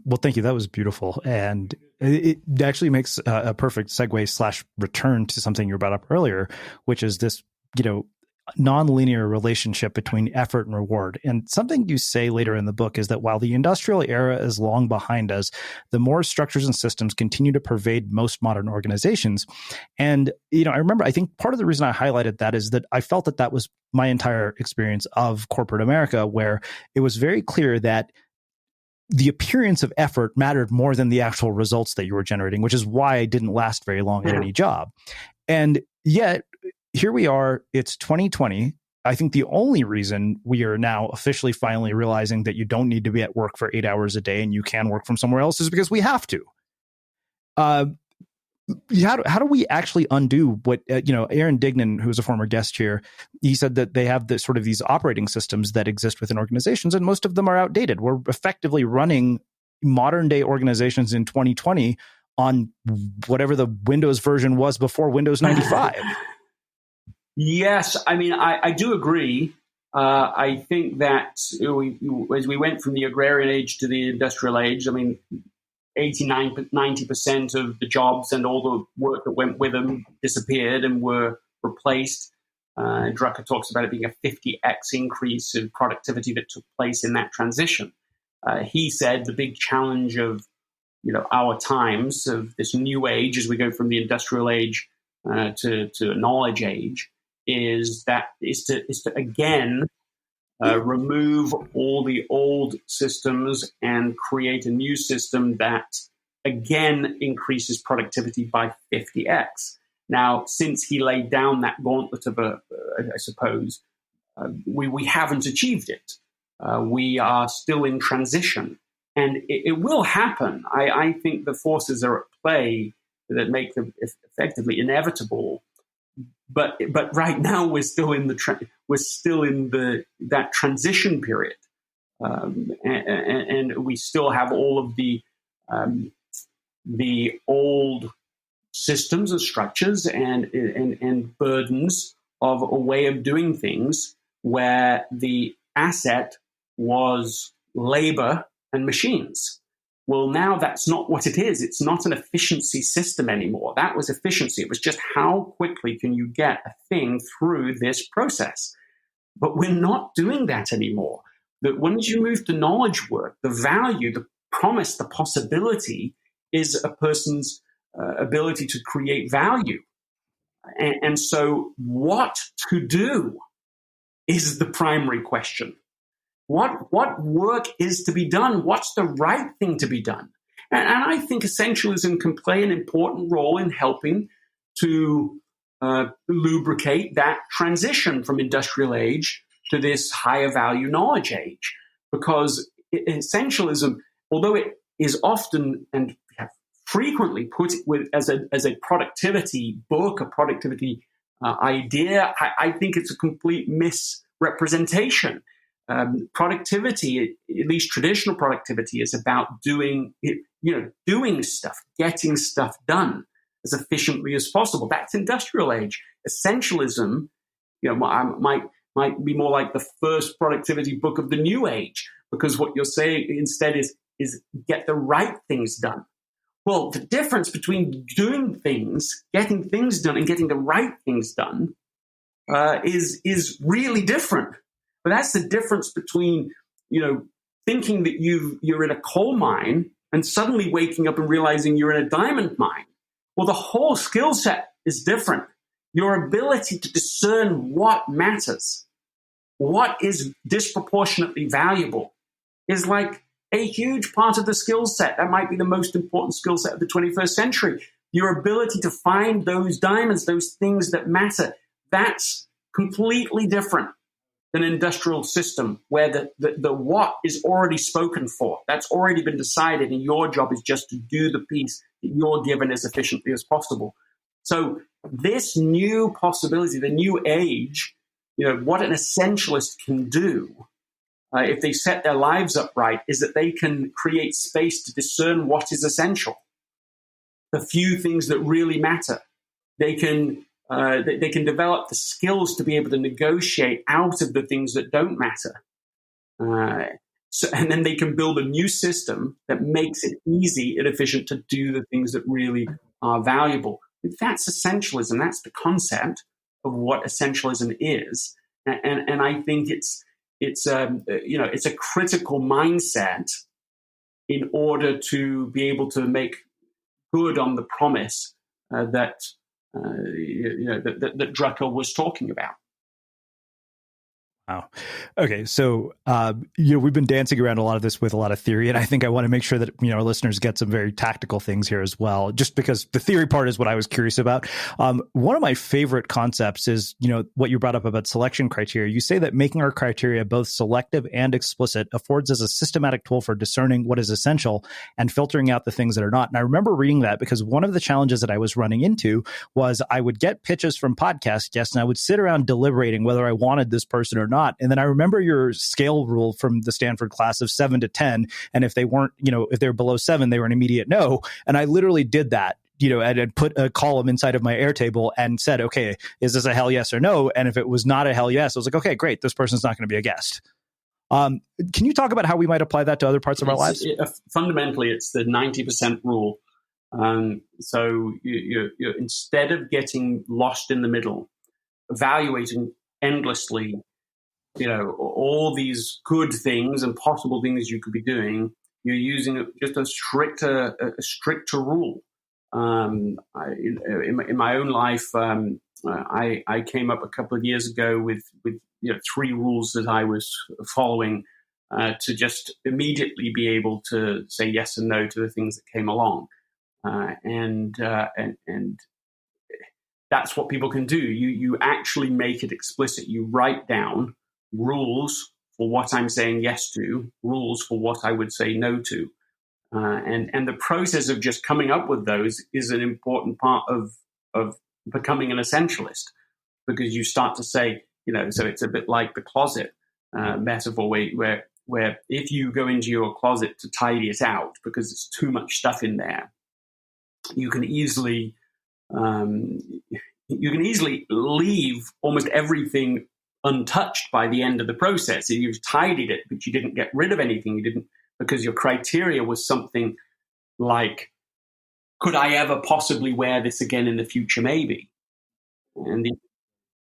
Well, thank you. That was beautiful. And it actually makes a perfect segue / return to something you brought up earlier, which is this, nonlinear relationship between effort and reward. And something you say later in the book is that while the industrial era is long behind us, the more structures and systems continue to pervade most modern organizations. And, I think part of the reason I highlighted that is that I felt that was my entire experience of corporate America, where it was very clear that the appearance of effort mattered more than the actual results that you were generating, which is why I didn't last very long at any job. And yet, here we are, it's 2020. I think the only reason we are now officially finally realizing that you don't need to be at work for 8 hours a day and you can work from somewhere else is because we have to. How do we actually undo what, Aaron Dignan, who was a former guest here, he said that they have these operating systems that exist within organizations, and most of them are outdated. We're effectively running modern day organizations in 2020 on whatever the Windows version was before Windows 95. Yes, I do agree. I think that as we went from the agrarian age to the industrial age, 90% of the jobs and all the work that went with them disappeared and were replaced. Drucker talks about it being a 50x increase in productivity that took place in that transition. He said the big challenge of our times, of this new age as we go from the industrial age to a knowledge age, is to again remove all the old systems and create a new system that again increases productivity by 50x. Now, since he laid down that gauntlet of I suppose we haven't achieved it. We are still in transition, and it will happen. I think the forces are at play that make them effectively inevitable. But right now we're still in that transition period, and we still have all of the old systems and structures and burdens of a way of doing things where the asset was labor and machines. Well, now that's not what it is. It's not an efficiency system anymore. That was efficiency. It was just how quickly can you get a thing through this process. But we're not doing that anymore. That once you move to knowledge work, the value, the promise, the possibility is a person's ability to create value. And so what to do is the primary question. What work is to be done? What's the right thing to be done? And I think essentialism can play an important role in helping to lubricate that transition from industrial age to this higher value knowledge age. Because essentialism, although it is often and frequently put as a productivity book, a productivity idea, I think it's a complete misrepresentation. Productivity, at least traditional productivity, is about doing stuff, getting stuff done as efficiently as possible. That's industrial age. Essentialism, might be more like the first productivity book of the new age, because what you're saying instead is get the right things done. Well, the difference between doing things, getting things done, and getting the right things done is really different. But that's the difference between, thinking that you're in a coal mine and suddenly waking up and realizing you're in a diamond mine. Well, the whole skill set is different. Your ability to discern what matters, what is disproportionately valuable, is like a huge part of the skill set. That might be the most important skill set of the 21st century. Your ability to find those diamonds, those things that matter, that's completely different than an industrial system where the what is already spoken for. That's already been decided, and your job is just to do the piece that you're given as efficiently as possible. So this new possibility, the new age, what an essentialist can do if they set their lives up right, is that they can create space to discern what is essential, the few things that really matter. They can develop the skills to be able to negotiate out of the things that don't matter. And then they can build a new system that makes it easy and efficient to do the things that really are valuable. That's essentialism. That's the concept of what essentialism is. And I think it's a critical mindset in order to be able to make good on the promise that Drucker was talking about. Wow. Okay. So, we've been dancing around a lot of this with a lot of theory, and I think I want to make sure that, our listeners get some very tactical things here as well, just because the theory part is what I was curious about. One of my favorite concepts is, what you brought up about selection criteria. You say that making our criteria both selective and explicit affords us a systematic tool for discerning what is essential and filtering out the things that are not. And I remember reading that because one of the challenges that I was running into was I would get pitches from podcast guests and I would sit around deliberating whether I wanted this person or not. And then I remember your scale rule from the Stanford class of 7 to 10. And if they weren't, if they were below 7, they were an immediate no. And I literally did that, and put a column inside of my Airtable and said, okay, is this a hell yes or no? And if it was not a hell yes, I was like, okay, great. This person's not going to be a guest. Can you talk about how we might apply that to other parts of our lives? Fundamentally, it's the 90% rule. So you're instead of getting lost in the middle, evaluating endlessly, all these good things and possible things you could be doing, you're using just a stricter rule. In my own life, I came up a couple of years ago with 3 rules that I was following to just immediately be able to say yes and no to the things that came along, and that's what people can do. You actually make it explicit. You write down rules for what I'm saying yes to, rules for what I would say no to. And the process of just coming up with those is an important part of becoming an essentialist, because you start to say, so it's a bit like the closet metaphor where if you go into your closet to tidy it out because it's too much stuff in there, you can easily leave almost everything untouched by the end of the process. So you've tidied it, but you didn't get rid of anything. You didn't, because your criteria was something like, could I ever possibly wear this again in the future? Maybe. And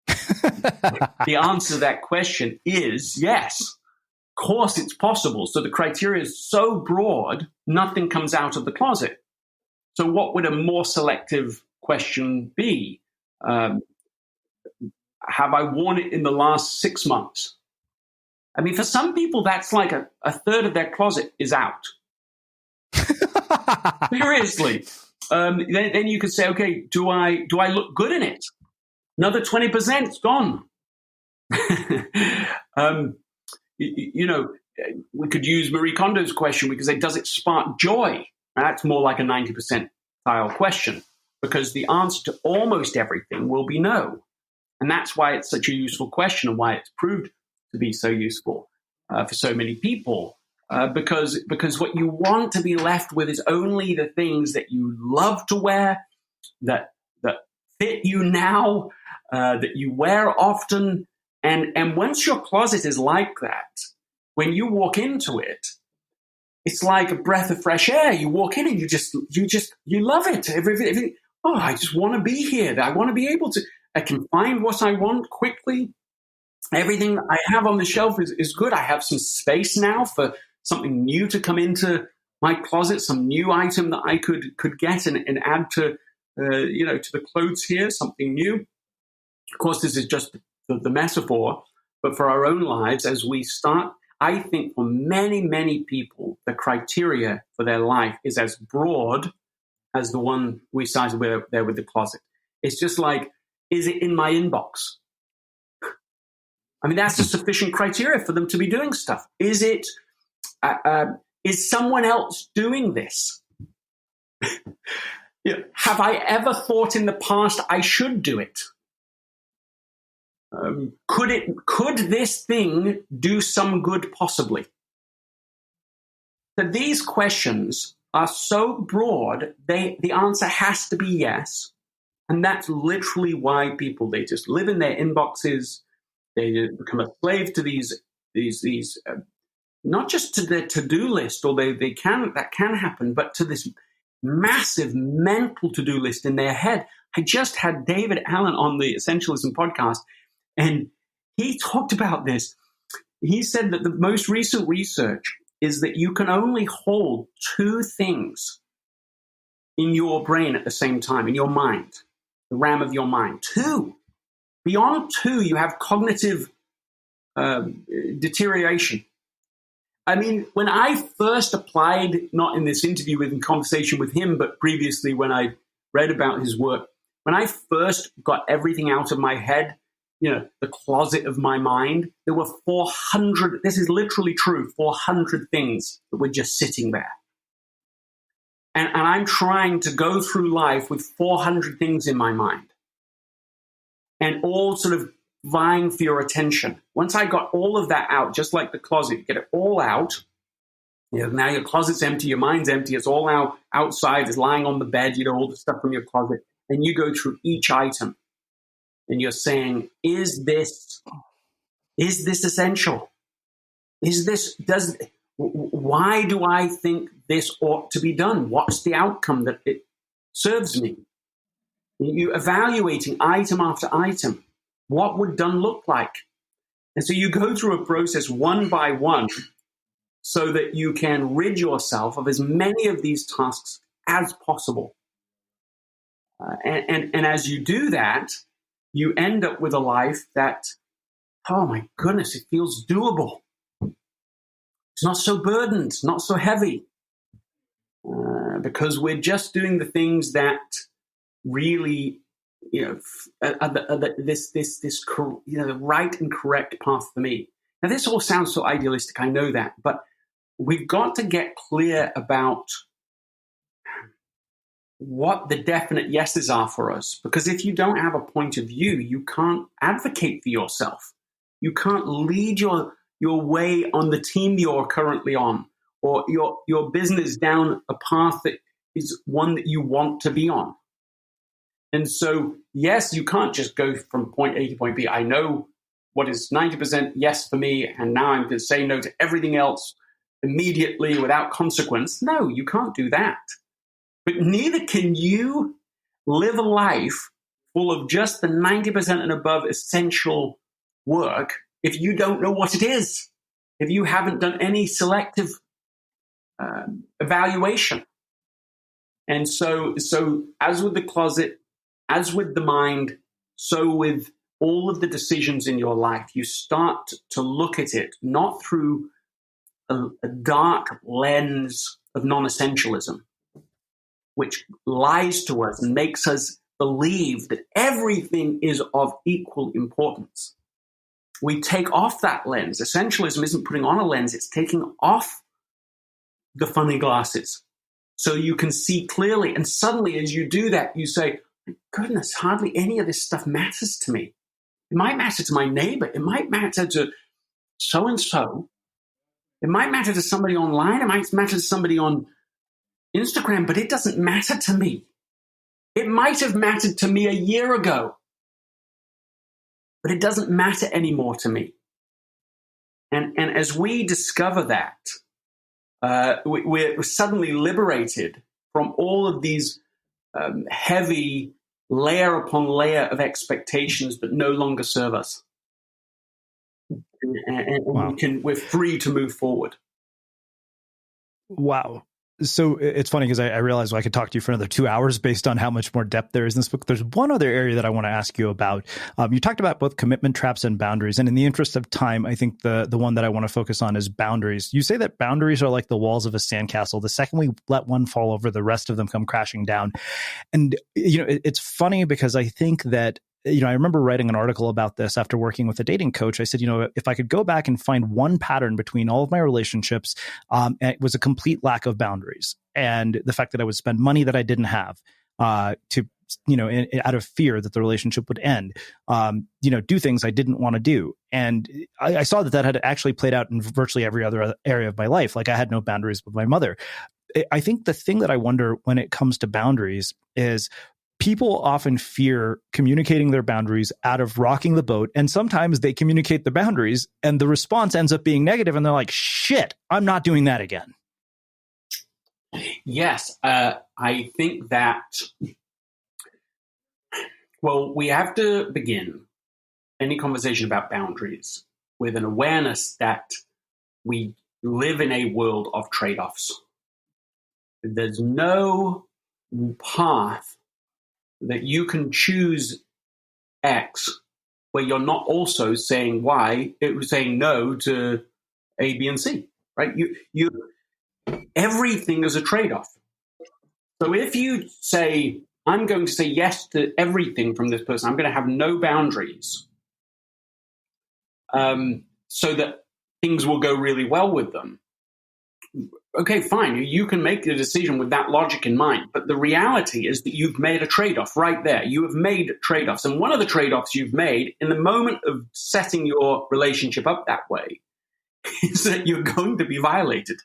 the answer to that question is yes. Of course, it's possible. So the criteria is so broad, nothing comes out of the closet. So what would a more selective question be? Have I worn it in the last 6 months? I mean, for some people, that's like a third of their closet is out. Seriously. Then you could say, okay, do I look good in it? Another 20% is gone. We could use Marie Kondo's question. We could say, does it spark joy? And that's more like a 90% style question, because the answer to almost everything will be no. And that's why it's such a useful question, and why it's proved to be so useful for so many people. Because what you want to be left with is only the things that you love to wear, that fit you now, that you wear often. And once your closet is like that, when you walk into it, it's like a breath of fresh air. You walk in and you love it. Everything. Oh, I just want to be here. I want to be able to, I can find what I want quickly. Everything I have on the shelf is good. I have some space now for something new to come into my closet, some new item that I could get and add to, to the clothes here, something new. Of course, this is just the metaphor, but for our own lives, as we start, I think for many, many people, the criteria for their life is as broad as the one we started with there with the closet. It's just like, is it in my inbox? I mean, that's a sufficient criteria for them to be doing stuff. Is it, is someone else doing this? Have I ever thought in the past I should do it? Could this thing do some good possibly? So these questions are so broad, the answer has to be yes. And that's literally why people, they just live in their inboxes. They become a slave to these not just to their to-do list, or that can happen, but to this massive mental to-do list in their head. I just had David Allen on the Essentialism podcast, and he talked about this. He said that the most recent research is that you can only hold two things in your brain at the same time, in your mind, the RAM of your mind. Two. Beyond two, you have cognitive deterioration. I mean, when I first applied, not in this interview in conversation with him, but previously when I read about his work, when I first got everything out of my head, the closet of my mind, there were 400, this is literally true, 400 things that were just sitting there. And I'm trying to go through life with 400 things in my mind, and all sort of vying for your attention. Once I got all of that out, just like the closet, get it all out, now your closet's empty, your mind's empty, it's all out outside, it's lying on the bed, all the stuff from your closet, and you go through each item. And you're saying, is this essential? Why do I think this ought to be done? What's the outcome that it serves me? You're evaluating item after item. What would done look like? And so you go through a process one by one so that you can rid yourself of as many of these tasks as possible. And as you do that, you end up with a life that, oh my goodness, it feels doable. It's not so burdened, not so heavy, because we're just doing the things that really, the right and correct path for me. Now, this all sounds so idealistic, I know that, but we've got to get clear about what the definite yeses are for us. Because if you don't have a point of view, you can't advocate for yourself. You can't lead your way on the team you're currently on, or your business down a path that is one that you want to be on. And so, yes, you can't just go from point A to point B. I know what is 90% yes for me, and now I'm going to say no to everything else immediately without consequence. No, you can't do that. But neither can you live a life full of just the 90% and above essential work if you don't know what it is, if you haven't done any selective evaluation. And so as with the closet, as with the mind, so with all of the decisions in your life, you start to look at it not through a dark lens of non-essentialism, which lies to us and makes us believe that everything is of equal importance. We take off that lens. Essentialism isn't putting on a lens, it's taking off the funny glasses so you can see clearly. And suddenly, as you do that, you say, my goodness, hardly any of this stuff matters to me. It might matter to my neighbor. It might matter to so-and-so. It might matter to somebody online. It might matter to somebody on Instagram, but it doesn't matter to me. It might have mattered to me a year ago, but it doesn't matter anymore to me. And as we discover that, we're suddenly liberated from all of these heavy layer upon layer of expectations that no longer serve us. And Wow. we're free to move forward. Wow. So it's funny because I realized I could talk to you for another 2 hours based on how much more depth there is in this book. There's one other area that I want to ask you about. You talked about both commitment traps and boundaries. And in the interest of time, I think the one that I want to focus on is boundaries. You say that boundaries are like the walls of a sandcastle. The second we let one fall over, the rest of them come crashing down. And, it's funny because I think that I remember writing an article about this after working with a dating coach. I said, if I could go back and find one pattern between all of my relationships, it was a complete lack of boundaries. And the fact that I would spend money that I didn't have to, out of fear that the relationship would end, do things I didn't want to do. And I saw that had actually played out in virtually every other area of my life. Like I had no boundaries with my mother. I think the thing that I wonder when it comes to boundaries is people often fear communicating their boundaries out of rocking the boat. And sometimes they communicate the boundaries and the response ends up being negative. And they're like, shit, I'm not doing that again. Yes. I think that, we have to begin any conversation about boundaries with an awareness that we live in a world of trade-offs. There's no path that you can choose X where you're not also saying Y, it was saying no to A, B, and C, right? Everything is a trade-off. So if you say, I'm going to say yes to everything from this person, I'm going to have no boundaries, so that things will go really well with them. Okay, fine. You can make the decision with that logic in mind. But the reality is that you've made a trade-off right there. You have made trade-offs. And one of the trade-offs you've made in the moment of setting your relationship up that way is that you're going to be violated.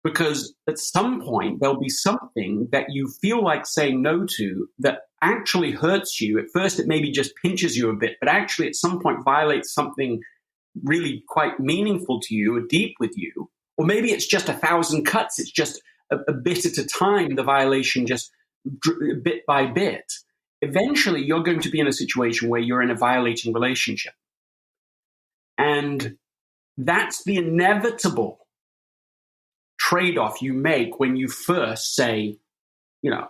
Because at some point, there'll be something that you feel like saying no to that actually hurts you. At first, it maybe just pinches you a bit, but actually at some point violates something really quite meaningful to you or deep with you. Or maybe it's just 1,000 cuts. It's just a bit at a time, the violation just bit by bit. Eventually, you're going to be in a situation where you're in a violating relationship. And that's the inevitable trade-off you make when you first say,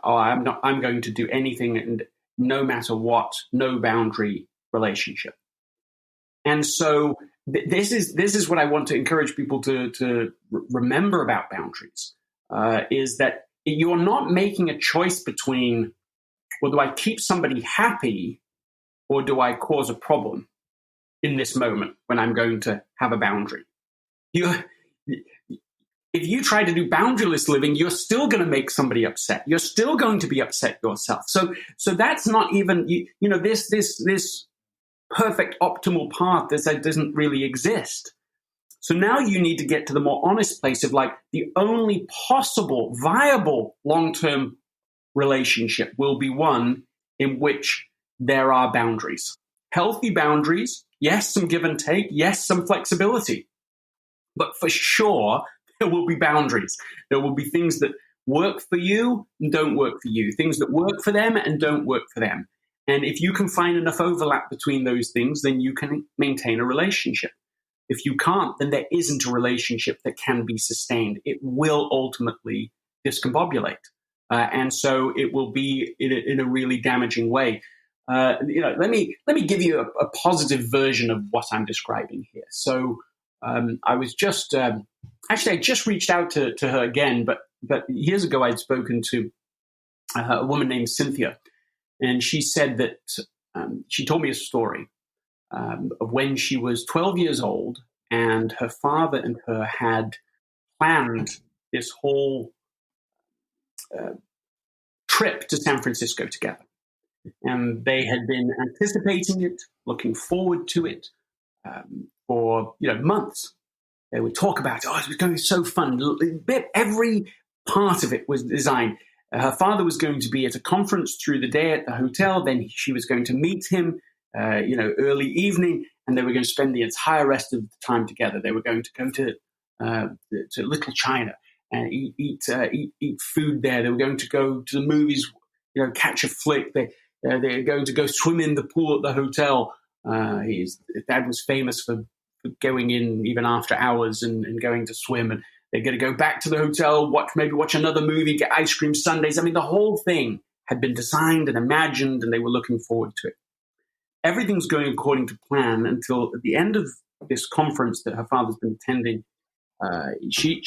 I'm going to do anything and no matter what, no boundary relationship. And so this is what I want to encourage people to remember about boundaries, is that you're not making a choice between, well, do I keep somebody happy or do I cause a problem in this moment when I'm going to have a boundary? If you try to do boundaryless living, you're still going to make somebody upset. You're still going to be upset yourself. So that's not even, this perfect optimal path that doesn't really exist. So now you need to get to the more honest place of like the only possible viable long-term relationship will be one in which there are boundaries. Healthy boundaries, yes, some give and take, yes, some flexibility. But for sure, there will be boundaries. There will be things that work for you and don't work for you, things that work for them and don't work for them. And if you can find enough overlap between those things, then you can maintain a relationship. If you can't, then there isn't a relationship that can be sustained. It will ultimately discombobulate. And so it will be in a really damaging way. Let me give you a positive version of what I'm describing here. So I was just I just reached out to her again, but years ago I'd spoken to a woman named Cynthia, and she said that she told me a story of when she was 12 years old, and her father and her had planned this whole trip to San Francisco together. And they had been anticipating it, looking forward to it for months. They would talk about, it was going to be so fun. Every part of it was designed. Her father was going to be at a conference through the day at the hotel. Then she was going to meet him, early evening. and they were going to spend the entire rest of the time together. They were going to go to Little China and eat food there. They were going to go to the movies, catch a flick. They're going to go swim in the pool at the hotel. His dad was famous for going in even after hours and going to swim. And they're going to go back to the hotel, watch another movie, get ice cream sundaes. I mean, the whole thing had been designed and imagined, and they were looking forward to it. Everything's going according to plan until at the end of this conference that her father's been attending, she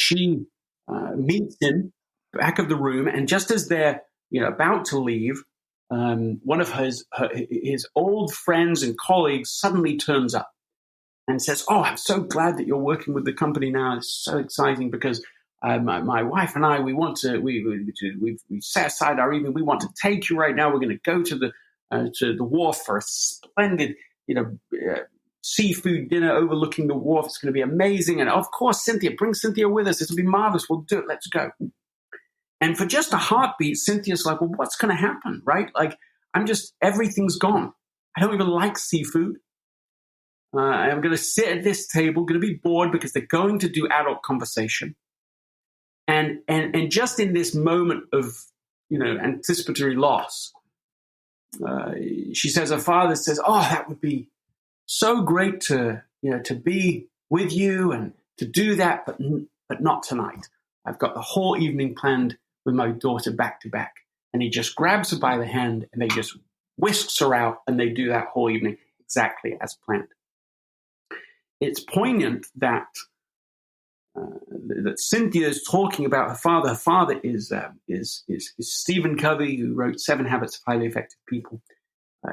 meets him back of the room, and just as they're about to leave, one of his old friends and colleagues suddenly turns up and says, "Oh, I'm so glad that you're working with the company now. It's so exciting because my wife and I, we set aside our evening. We want to take you right now. We're going to go to the wharf for a splendid, seafood dinner overlooking the wharf. It's going to be amazing. And of course, bring Cynthia with us. It'll be marvelous. We'll do it. Let's go." And for just a heartbeat, Cynthia's like, "Well, what's going to happen, right? Like, everything's gone. I don't even like seafood. I'm going to sit at this table, going to be bored because they're going to do adult conversation." And just in this moment of, anticipatory loss, she says, her father says, "Oh, that would be so great to be with you and to do that, but not tonight. I've got the whole evening planned with my daughter back to back." And he just grabs her by the hand and they just whisks her out, and they do that whole evening exactly as planned. It's poignant that Cynthia is talking about her father. Her father is Stephen Covey, who wrote 7 Habits of Highly Effective People.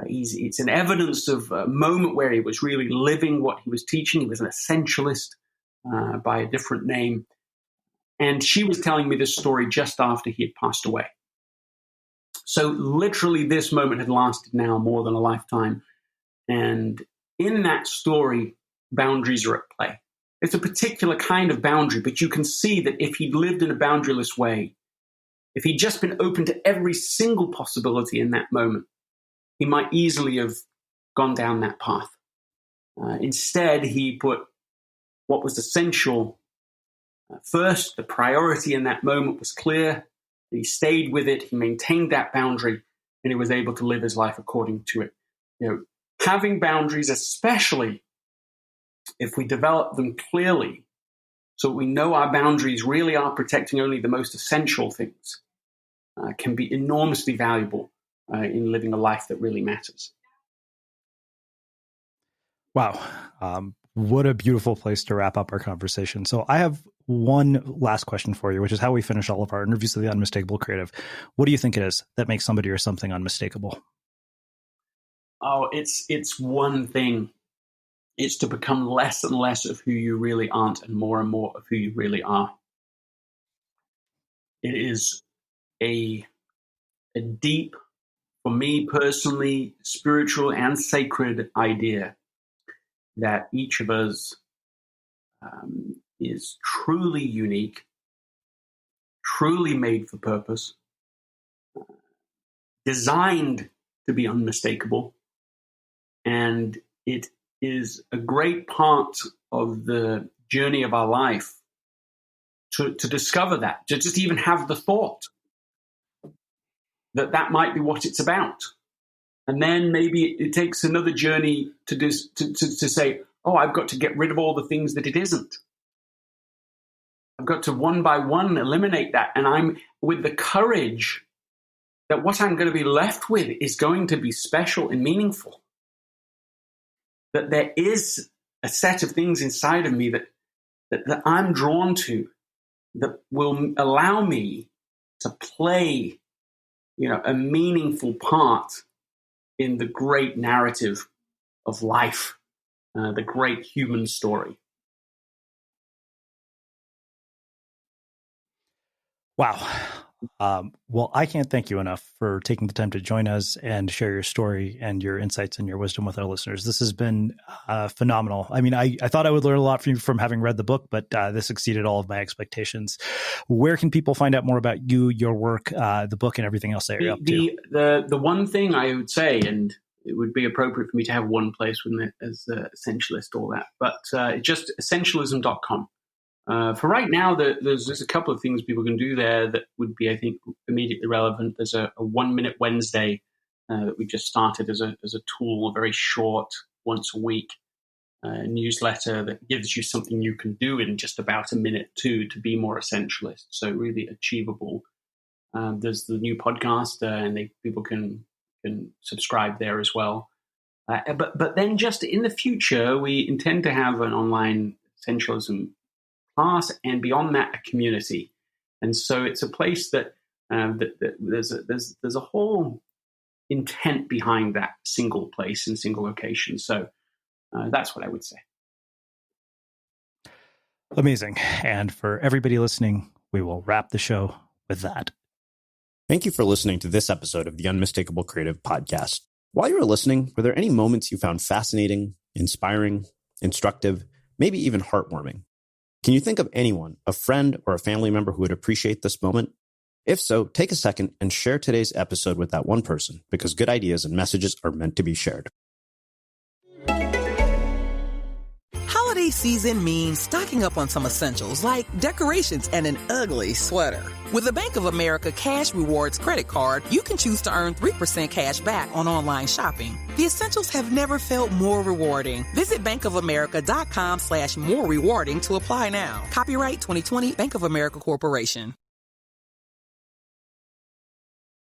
It's an evidence of a moment where he was really living what he was teaching. He was an essentialist by a different name. And she was telling me this story just after he had passed away. So literally this moment had lasted now more than a lifetime. And in that story, boundaries are at play. It's a particular kind of boundary, but you can see that if he'd lived in a boundaryless way, if he'd just been open to every single possibility in that moment, he might easily have gone down that path. Instead, he put what was essential first. The priority in that moment was clear. He stayed with it. He maintained that boundary, and he was able to live his life according to it. Having boundaries, especially if we develop them clearly, so we know our boundaries really are protecting only the most essential things, can be enormously valuable in living a life that really matters. Wow. What a beautiful place to wrap up our conversation. So I have one last question for you, which is how we finish all of our interviews of the Unmistakable Creative. What do you think it is that makes somebody or something unmistakable? Oh, it's one thing. It's to become less and less of who you really aren't and more of who you really are. It is a deep, for me personally, spiritual and sacred idea that each of us is truly unique, truly made for purpose, designed to be unmistakable, and it is a great part of the journey of our life to discover that, to just even have the thought that might be what it's about. And then maybe it takes another journey to say, oh, I've got to get rid of all the things that it isn't. I've got to one by one eliminate that. And I'm with the courage that what I'm going to be left with is going to be special and meaningful. That there is a set of things inside of me that I'm drawn to that will allow me to play, a meaningful part in the great narrative of life, the great human story. Wow. Well, I can't thank you enough for taking the time to join us and share your story and your insights and your wisdom with our listeners. This has been phenomenal. I mean, I thought I would learn a lot from you from having read the book, but this exceeded all of my expectations. Where can people find out more about you, your work, the book, and everything else that you're up to? The one thing I would say, and it would be appropriate for me to have one place, wouldn't it, as Essentialist, all that. But it's just essentialism.com. For right now, there's a couple of things people can do there that would be, I think, immediately relevant. There's a 1 Minute Wednesday that we just started as a tool, a very short, once a week newsletter that gives you something you can do in just about a minute to be more essentialist. So really achievable. There's the new podcast, and people can subscribe there as well. But then just in the future, we intend to have an online essentialism class, and beyond that, a community. And so it's a place that there's a whole intent behind that single place and single location. So that's what I would say. Amazing. And for everybody listening, we will wrap the show with that. Thank you for listening to this episode of the Unmistakable Creative podcast. While you were listening, were there any moments you found fascinating, inspiring, instructive, maybe even heartwarming? Can you think of anyone, a friend or a family member who would appreciate this moment? If so, take a second and share today's episode with that one person, because good ideas and messages are meant to be shared. Holiday season means stocking up on some essentials like decorations and an ugly sweater. With the Bank of America Cash Rewards credit card, you can choose to earn 3% cash back on online shopping. The essentials have never felt more rewarding. Visit bankofamerica.com/more rewarding to apply now. Copyright 2020 Bank of America Corporation.